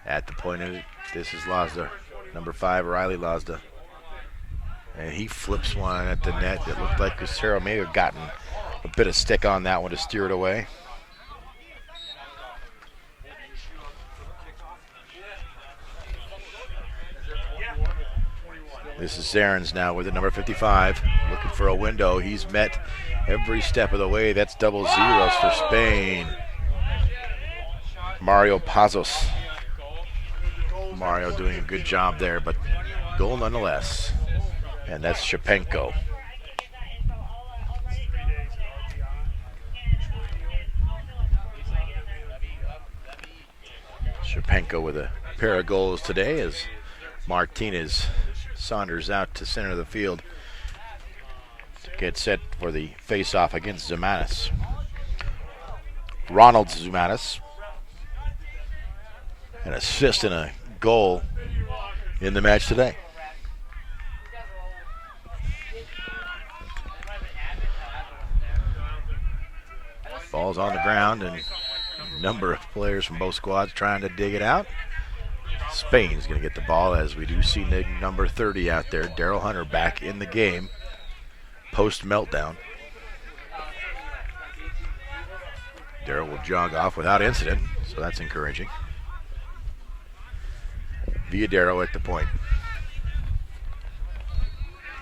At the point of it, this is Lazda, number 5, Riley Lazda. And he flips one at the net that looked like Casero may have gotten a bit of stick on that one to steer it away. This is Zarin's now with the number 55, looking for a window. He's met every step of the way. That's double zeros for Spain. Mario Pazos. Mario doing a good job there, but goal nonetheless. And that's Shapenko. Shapenko with a pair of goals today as Martinez Saunders out to center of the field to get set for the face-off against Zumanis. Ronald Zumanis, an assist and a goal in the match today. Ball's on the ground, and a number of players from both squads trying to dig it out. Spain is going to get the ball, as we do see number 30 out there. Daryl Hunter back in the game post-meltdown. Daryl will jog off without incident, so that's encouraging. Villadero at the point.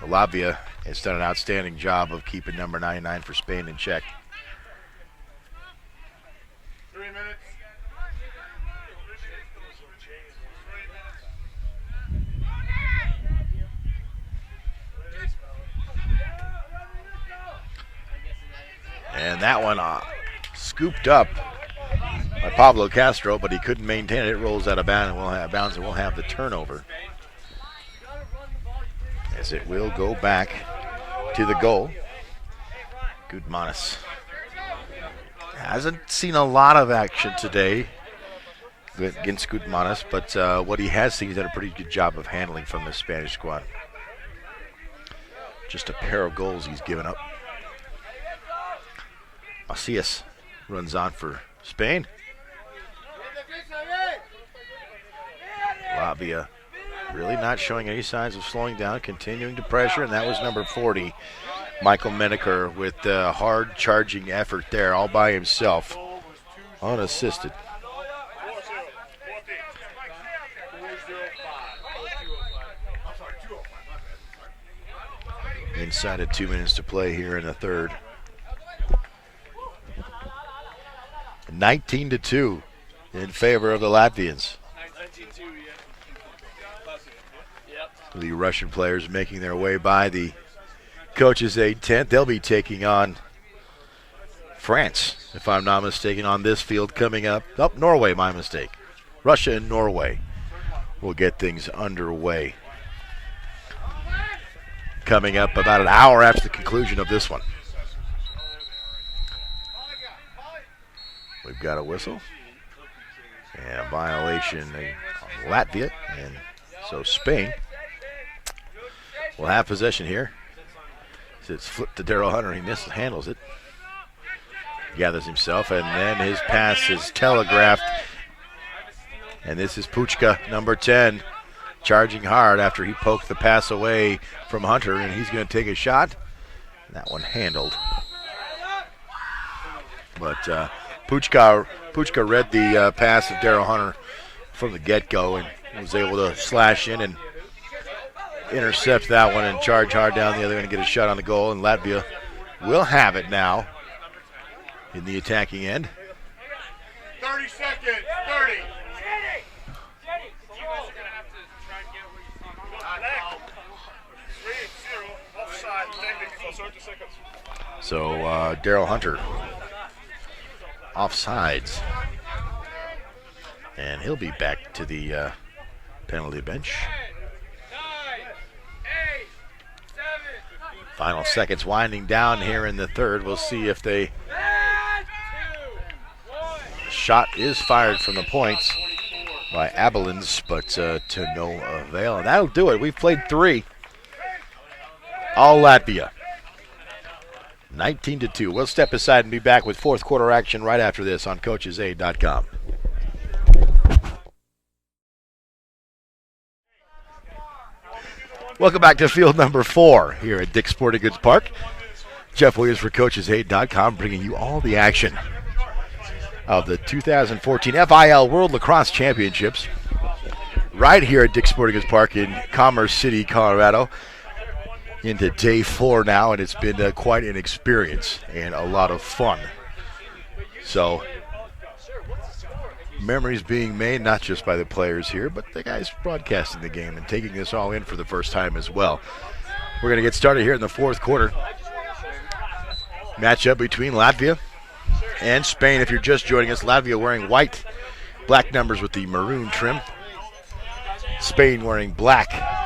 Latvia has done an outstanding job of keeping number 99 for Spain in check. 3 minutes. And that one scooped up by Pablo Castro, but he couldn't maintain it. It rolls out of bounds, and we'll have the turnover, as it will go back to the goal. Gudmanis hasn't seen a lot of action today against Gudmanis, but what he has seen, he's done a pretty good job of handling from the Spanish squad. Just a pair of goals he's given up. Macias runs on for Spain. Latvia really not showing any signs of slowing down, continuing to pressure, and that was number 40, Michael Menaker, with a hard charging effort there all by himself, unassisted. Inside of 2 minutes to play here in the third. 19-2 in favor of the Latvians. 19-2, The Russian players making their way by the coaches' aid tent. They'll be taking on France, if I'm not mistaken, on this field coming up. Oh, Norway, my mistake. Russia and Norway will get things underway. Coming up about an hour after the conclusion of this one. We've got a whistle and a violation on Latvia, and so Spain will have possession here. It's flipped to Daryl Hunter. He handles it, gathers himself, and then his pass is telegraphed. And this is Puchka, number 10, charging hard after he poked the pass away from Hunter, and he's going to take a shot. That one handled. But Puchka read the pass of Daryl Hunter from the get-go and was able to slash in and intercept that one and charge hard down the other end and get a shot on the goal. And Latvia will have it now in the attacking end. 30 seconds. 30. So Daryl Hunter offsides. And he'll be back to the penalty bench. Final seconds winding down here in the third. We'll see if they... Shot is fired from the points by Abilens, but to no avail. And that'll do it. We've played 3. All Latvia. 19-2. We'll step aside and be back with fourth quarter action right after this on CoachesAid.com. Welcome back to field number 4 here at Dick's Sporting Goods Park. Jeff Williams for CoachesAid.com bringing you all the action of the 2014 FIL World Lacrosse Championships right here at Dick's Sporting Goods Park in Commerce City, Colorado. Into day 4 now, and it's been quite an experience and a lot of fun. So, memories being made not just by the players here, but the guys broadcasting the game and taking this all in for the first time as well. We're going to get started here in the fourth quarter. Matchup between Latvia and Spain. If you're just joining us, Latvia wearing white, black numbers with the maroon trim. Spain wearing black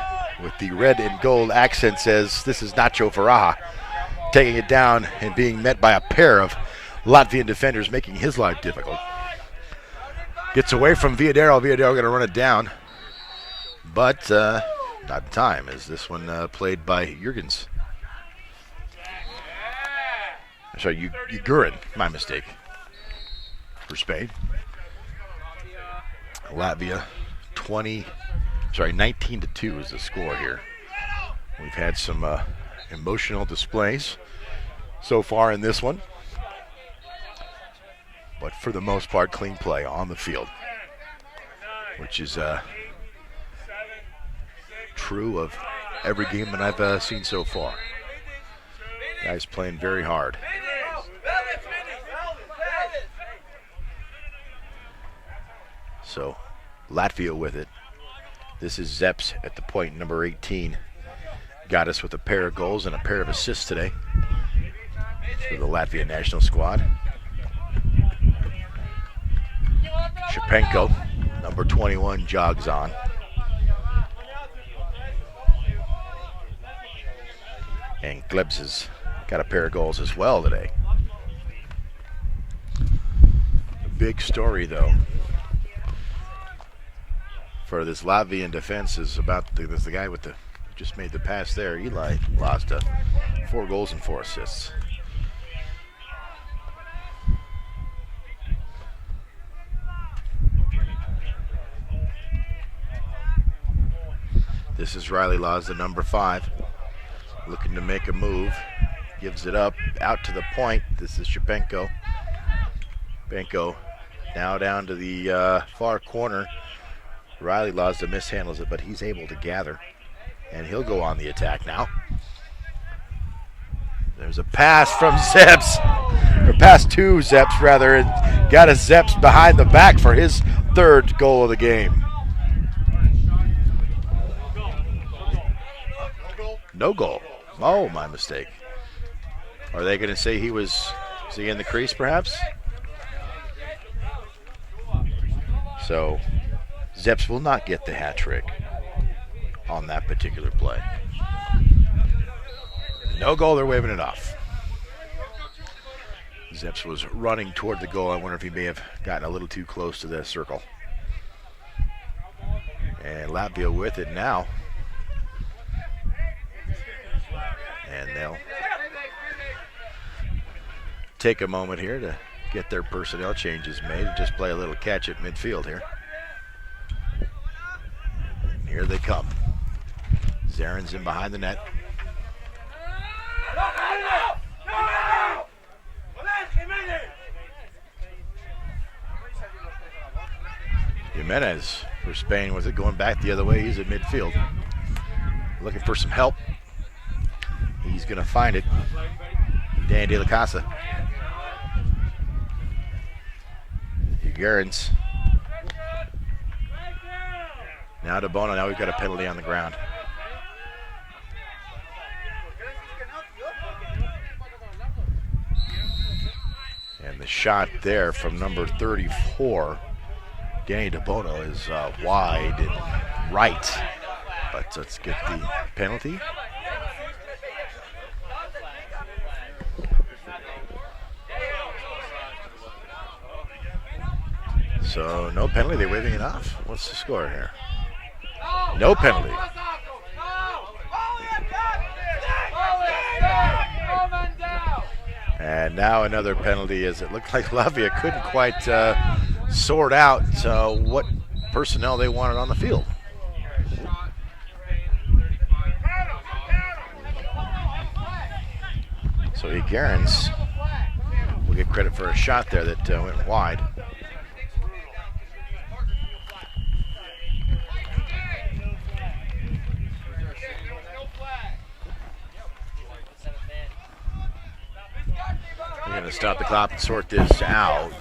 with the red and gold accent. Says this is Nacho Faraja taking it down and being met by a pair of Latvian defenders, making his life difficult. Gets away from Villadero. Villadero going to run it down, but not in time, as this one played by Jurgens. Sorry, Ugurin, my mistake, for Spain. Latvia 19-2 is the score here. We've had some emotional displays so far in this one, but for the most part, clean play on the field, which is true of every game that I've seen so far. Guys playing very hard. So, Latvia with it. This is Zeps at the point, number 18. Got us with a pair of goals and a pair of assists today for the Latvia national squad. Shapenko, number 21, jogs on. And Glebs has got a pair of goals as well today. A big story, though, for this Latvian defense is about the guy with the just made the pass there. Eli lost 4 goals and 4 assists. This is Riley Laws, the number 5, looking to make a move. Gives it up, out to the point. This is Shapenko. Benko now down to the far corner. Riley Lazda mishandles it, but he's able to gather, and he'll go on the attack now. There's a pass from Zeps, or pass to Zeps rather, and got a Zeps behind the back for his 3rd goal of the game. No goal. Oh, my mistake. Are they going to say is he in the crease perhaps? So Zeps will not get the hat trick on that particular play. No goal, they're waving it off. Zeps was running toward the goal. I wonder if he may have gotten a little too close to the circle. And Latvia with it now. And they'll take a moment here to get their personnel changes made and just play a little catch at midfield here. And here they come. Zarin's in behind the net. Jimenez for Spain with it going back the other way. He's at midfield. looking for some help. He's going to find it. Dan De La Casa. Garens. Now to Bono. Now we've got a penalty on the ground. And the shot there from number 34, Danny DeBono, is wide and right. But let's get the penalty. So no penalty. They're waving it off. What's the score here? No penalty. And now another penalty, as it looked like Latvia couldn't quite sort out what personnel they wanted on the field. So Garens will get credit for a shot there that went wide. We're going to stop the clock and sort this out.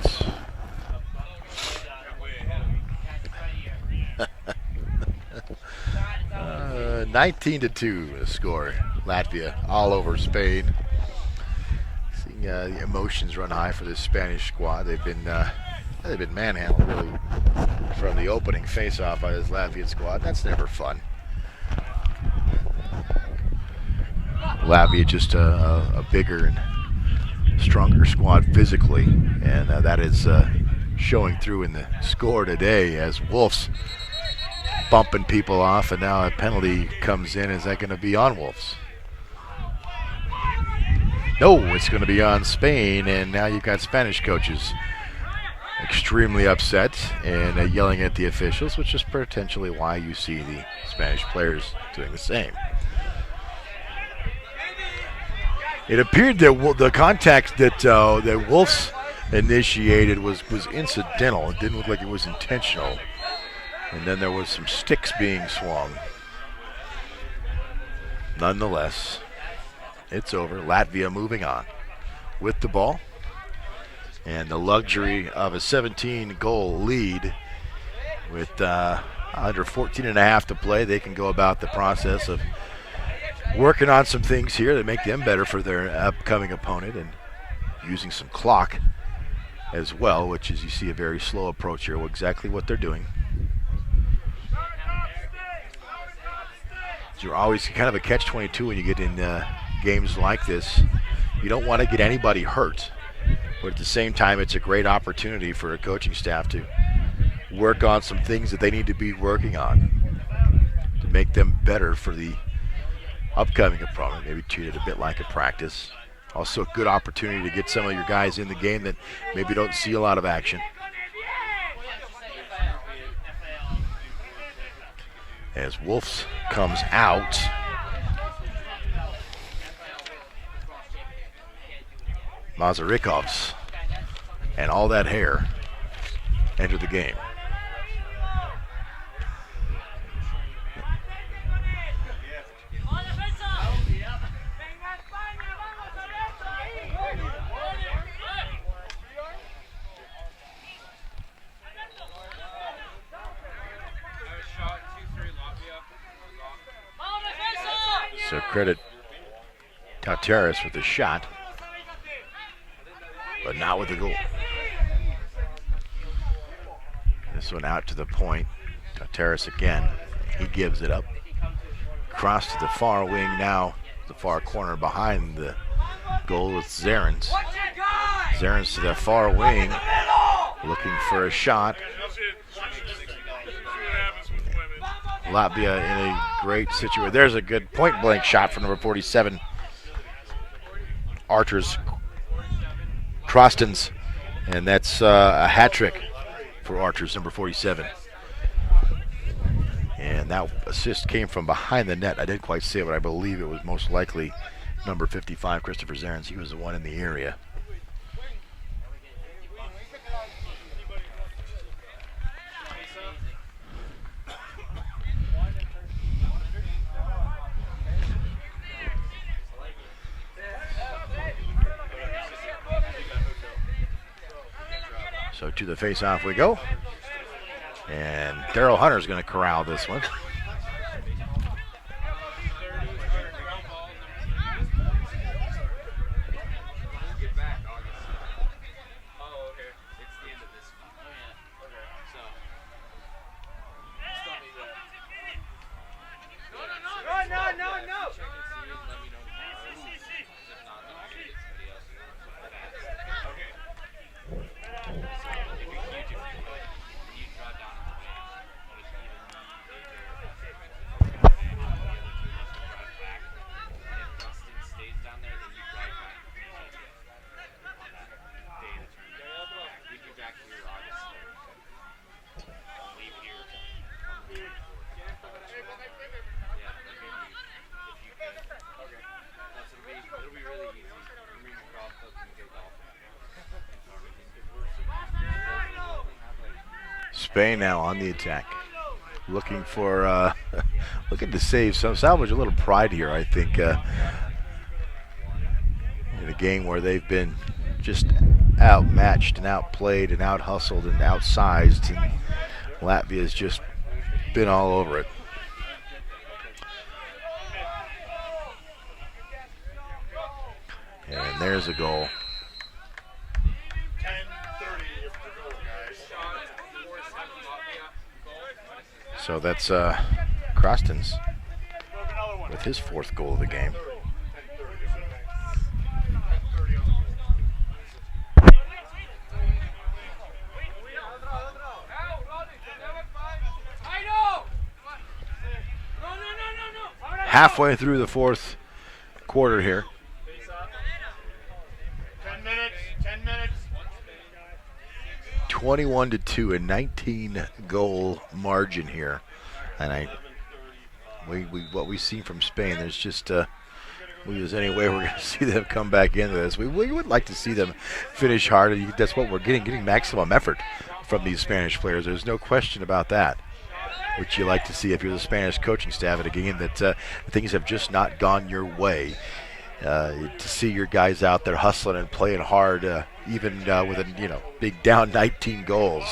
19-2 the score. Latvia all over Spain. Seeing the emotions run high for this Spanish squad. They've been manhandled really from the opening face-off by this Latvian squad. That's never fun. Latvia just a bigger and stronger squad physically, and that is showing through in the score today as Wolves bumping people off, and now a penalty comes in. Is that going to be on Wolves? No, it's going to be on Spain, and now you've got Spanish coaches extremely upset and yelling at the officials, which is potentially why you see the Spanish players doing the same. It appeared that the contact that Wolves initiated was incidental. It didn't look like it was intentional. And then there was some sticks being swung. Nonetheless, it's over. Latvia moving on with the ball. And the luxury of a 17-goal lead with under 14 and a half to play. They can go about the process of working on some things here that make them better for their upcoming opponent, and using some clock as well, which is, you see a very slow approach here. Exactly what they're doing. You're always kind of a catch-22 when you get in games like this. You don't want to get anybody hurt, but at the same time, it's a great opportunity for a coaching staff to work on some things that they need to be working on to make them better for the upcoming opponent. Maybe treat it a bit like a practice. Also a good opportunity to get some of your guys in the game that maybe don't see a lot of action. As Wolves comes out. Mazarikovs and all that hair enter the game. So credit Tateras with the shot, but not with the goal. This one out to the point. Tateras again. He gives it up. Cross to the far wing now, the far corner behind the goal with Zarens. Zarens to the far wing, looking for a shot. Latvia in a great situation. There's a good point-blank shot from number 47. Archer's Crostons, and that's a hat trick for Archer's number 47. And that assist came from behind the net. I didn't quite see it, but I believe it was most likely number 55, Christopher Zarens. He was the one in the area. So to the face-off we go. And Daryl Hunter's going to corral this one. Spain now on the attack, looking for, looking to save some, salvage a little pride here. I think in a game where they've been just outmatched and outplayed and out-hustled and outsized, and Latvia's just been all over it. And there's a goal. So that's Croston's with his 4th goal of the game. Halfway through the 4th quarter here. 10 minutes, 10 minutes. 21-2, a 19-goal margin here, and what we've seen from Spain, there's just there's any way we're going to see them come back into this. We would like to see them finish hard. That's what we're getting maximum effort from these Spanish players. There's no question about that, which you like to see if you're the Spanish coaching staff at a game that things have just not gone your way. To see your guys out there hustling and playing hard, even with a big down 19 goals,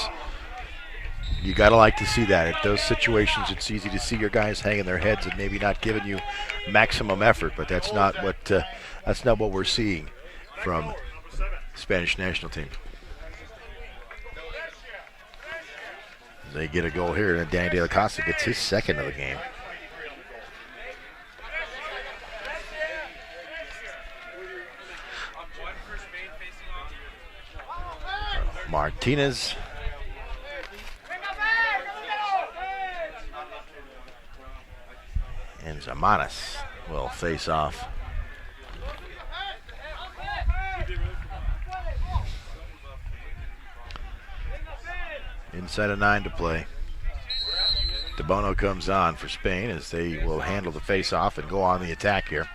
you gotta like to see that. At those situations, it's easy to see your guys hanging their heads and maybe not giving you maximum effort. But that's not what we're seeing from the Spanish national team. They get a goal here, and Danny De La Costa gets his 2nd of the game. Martinez. And Zamanis will face off. Inside of 9 to play. DeBono comes on for Spain as they will handle the face-off and go on the attack here.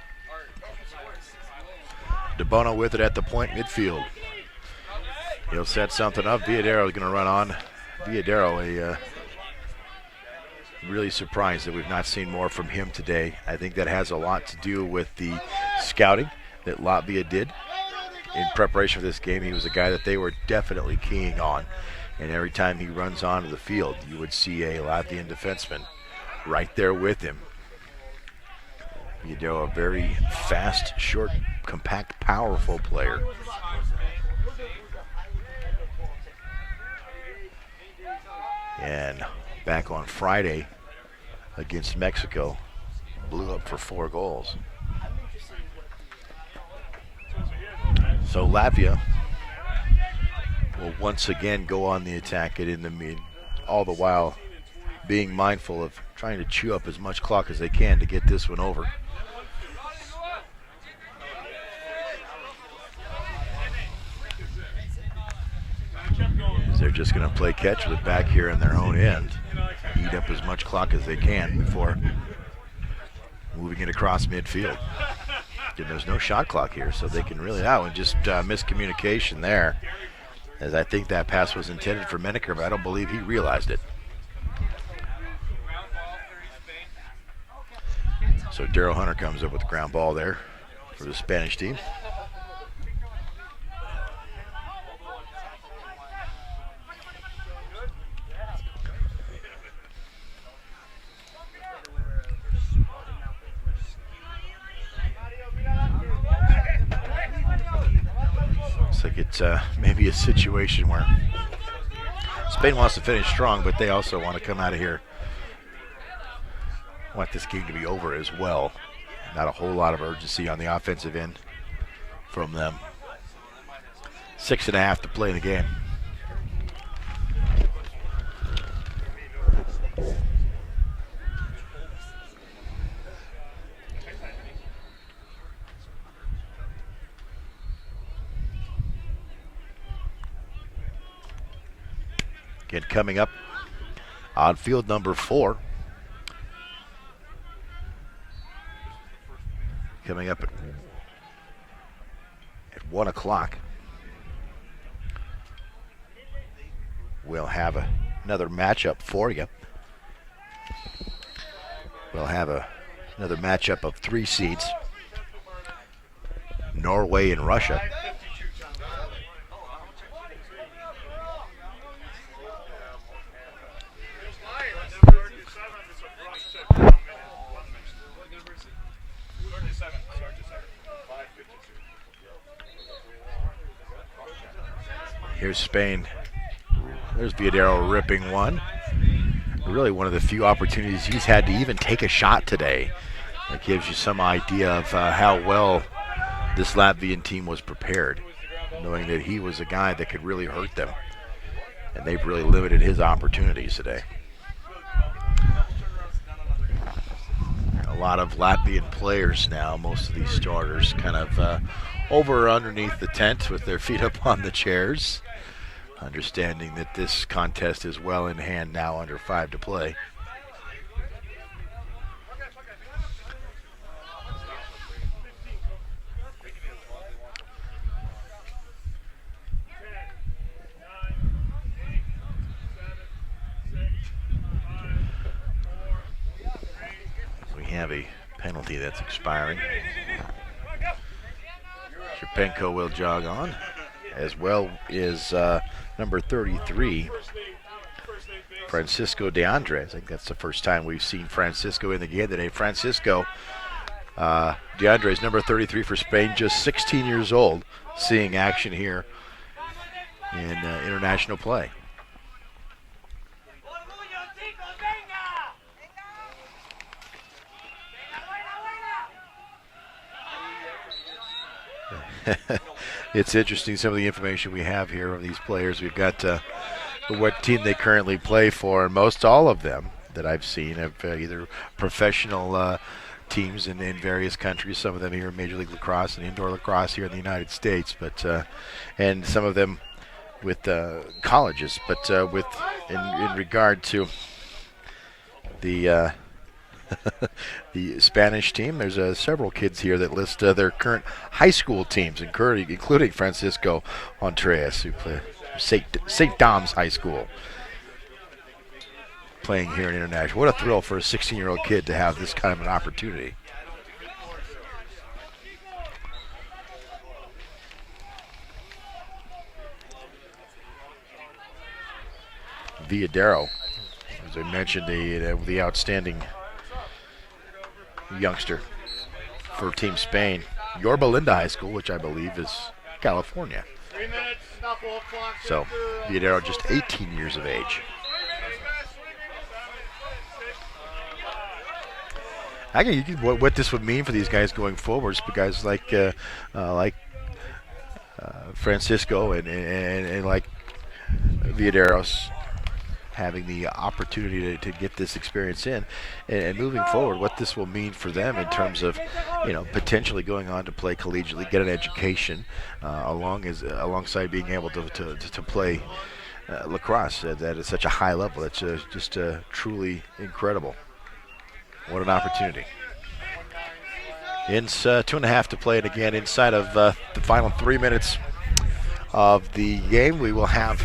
DeBono with it at the point midfield. He'll set something up. Villadero is going to run on. Villadero, really surprised that we've not seen more from him today. I think that has a lot to do with the scouting that Latvia did in preparation for this game. He was a guy that they were definitely keying on. And every time he runs onto the field, you would see a Latvian defenseman right there with him. Villadero, a very fast, short, compact, powerful player. And back on Friday against Mexico, blew up for 4 goals. So Latvia will once again go on the attack and in the mid, all the while being mindful of trying to chew up as much clock as they can to get this one over. They're just going to play catch with it back here in their own end. Eat up as much clock as they can before moving it across midfield. And there's no shot clock here, so they can really, that one just miscommunication there, as I think that pass was intended for Menaker, but I don't believe he realized it. So Daryl Hunter comes up with the ground ball there for the Spanish team. Looks like it's maybe a situation where Spain wants to finish strong, but they also want to come out of here, want this game to be over as well. Not a whole lot of urgency on the offensive end from them. 6.5 to play in the game. Again, coming up on field number 4. Coming up at 1 o'clock. We'll have another matchup for you. We'll have another matchup of 3 seeds. Norway and Russia. Here's Spain. There's Villadero ripping one. Really one of the few opportunities he's had to even take a shot today. That gives you some idea of how well this Latvian team was prepared, knowing that he was a guy that could really hurt them. And they've really limited his opportunities today. A lot of Latvian players now, most of these starters, kind of over or underneath the tent with their feet up on the chairs, understanding that this contest is well in hand now, under 5 to play. We have a penalty that's expiring. Sherpenko will jog on, as well is number 33, Francisco DeAndre. I think that's the first time we've seen Francisco in the game today. Francisco DeAndre is number 33 for Spain, just 16 years old, seeing action here in international play. It's interesting, some of the information we have here of these players. We've got what team they currently play for, and most all of them that I've seen have either professional teams in various countries, some of them here in Major League Lacrosse and indoor lacrosse here in the United States, but and some of them with colleges. But in regard to the the Spanish team, there's several kids here that list their current high school teams, including Francisco Andreas, who play St. Dom's High School, playing here in international. What a thrill for a 16-year-old kid to have this kind of an opportunity. Villadero, as I mentioned, the outstanding youngster for Team Spain. Yorba Linda High School, which I believe is California. 3 minutes, stop all clock. So, Villadero just 18 years of age. I think what this would mean for these guys going forwards, guys like Francisco and like Villaderos, having the opportunity to get this experience in, and moving forward, what this will mean for them in terms of, potentially going on to play collegiately, get an education, alongside being able to play lacrosse at such a high level. It's just truly incredible. What an opportunity. It's 2.5 to play, and again, inside of the final 3 minutes of the game, we will have.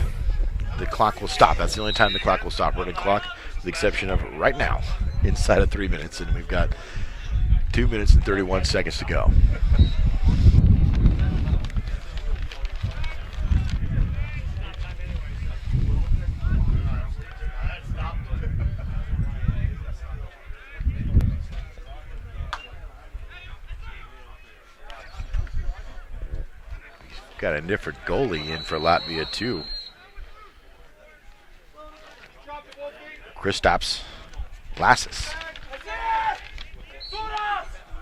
The clock will stop. That's the only time the clock will stop. Running clock, with the exception of right now, inside of 3 minutes, and we've got 2 minutes and 31 seconds to go. got a different goalie in for Latvia too. Kristaps Lastis.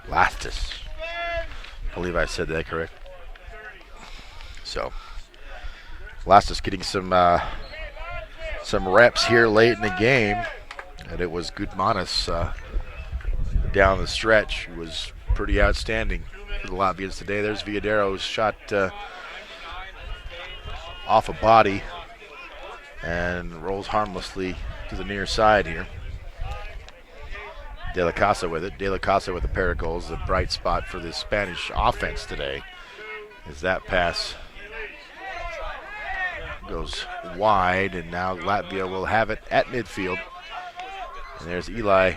Lastis. I believe I said that correct. So, Lastis getting some reps here late in the game, and it was Gudmanis down the stretch who was pretty outstanding for the Latvians today. There's Villadero's shot off a body and rolls harmlessly to the near side here. De La Casa with it. De La Casa with a pair of goals. The bright spot for the Spanish offense today is that pass goes wide, and now Latvia will have it at midfield. And there's Eli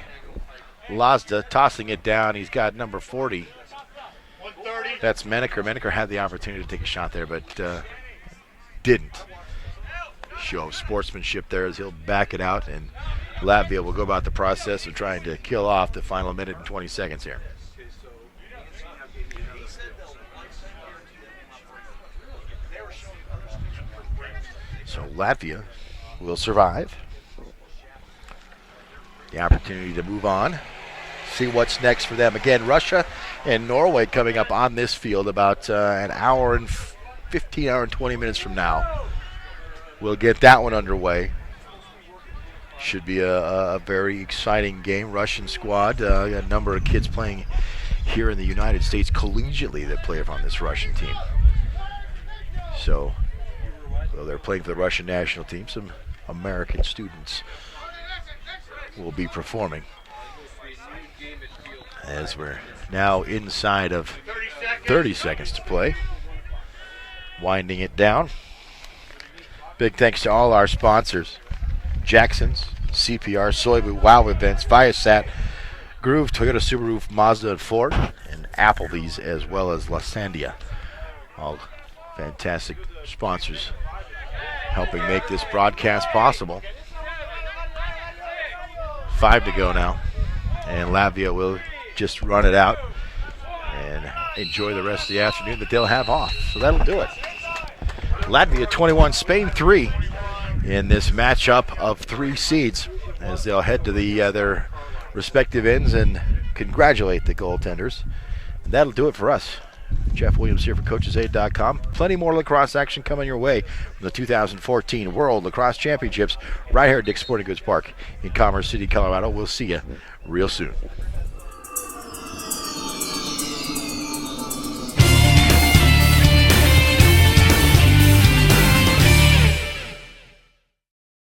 Lazda tossing it down. He's got number 40. That's Menaker. Menaker had the opportunity to take a shot there, but didn't. Show of sportsmanship there as he'll back it out, and Latvia will go about the process of trying to kill off the final minute and 20 seconds here. So Latvia will survive. The opportunity to move on. See what's next for them. Again, Russia and Norway coming up on this field about an hour and 15 hour and 20 minutes from now. We'll get that one underway. Should be a very exciting game. Russian squad, a number of kids playing here in the United States collegiately that play on this Russian team. So they're playing for the Russian national team. Some American students will be performing as we're now inside of 30 seconds to play. Winding it down. Big thanks to all our sponsors. Jackson's, CPR, Soybu, Wow Events, Viasat, Groove, Toyota, Subaru, Mazda, and Ford, and Applebee's, as well as La Sandia. All fantastic sponsors helping make this broadcast possible. 5 to go now, and Latvia will just run it out and enjoy the rest of the afternoon that they'll have off. So that'll do it. Latvia 21, Spain 3 in this matchup of 3 seeds as they'll head to their respective ends and congratulate the goaltenders. And that'll do it for us. Jeff Williams here for CoachesAid.com. Plenty more lacrosse action coming your way from the 2014 World Lacrosse Championships right here at Dick's Sporting Goods Park in Commerce City, Colorado. We'll see you real soon.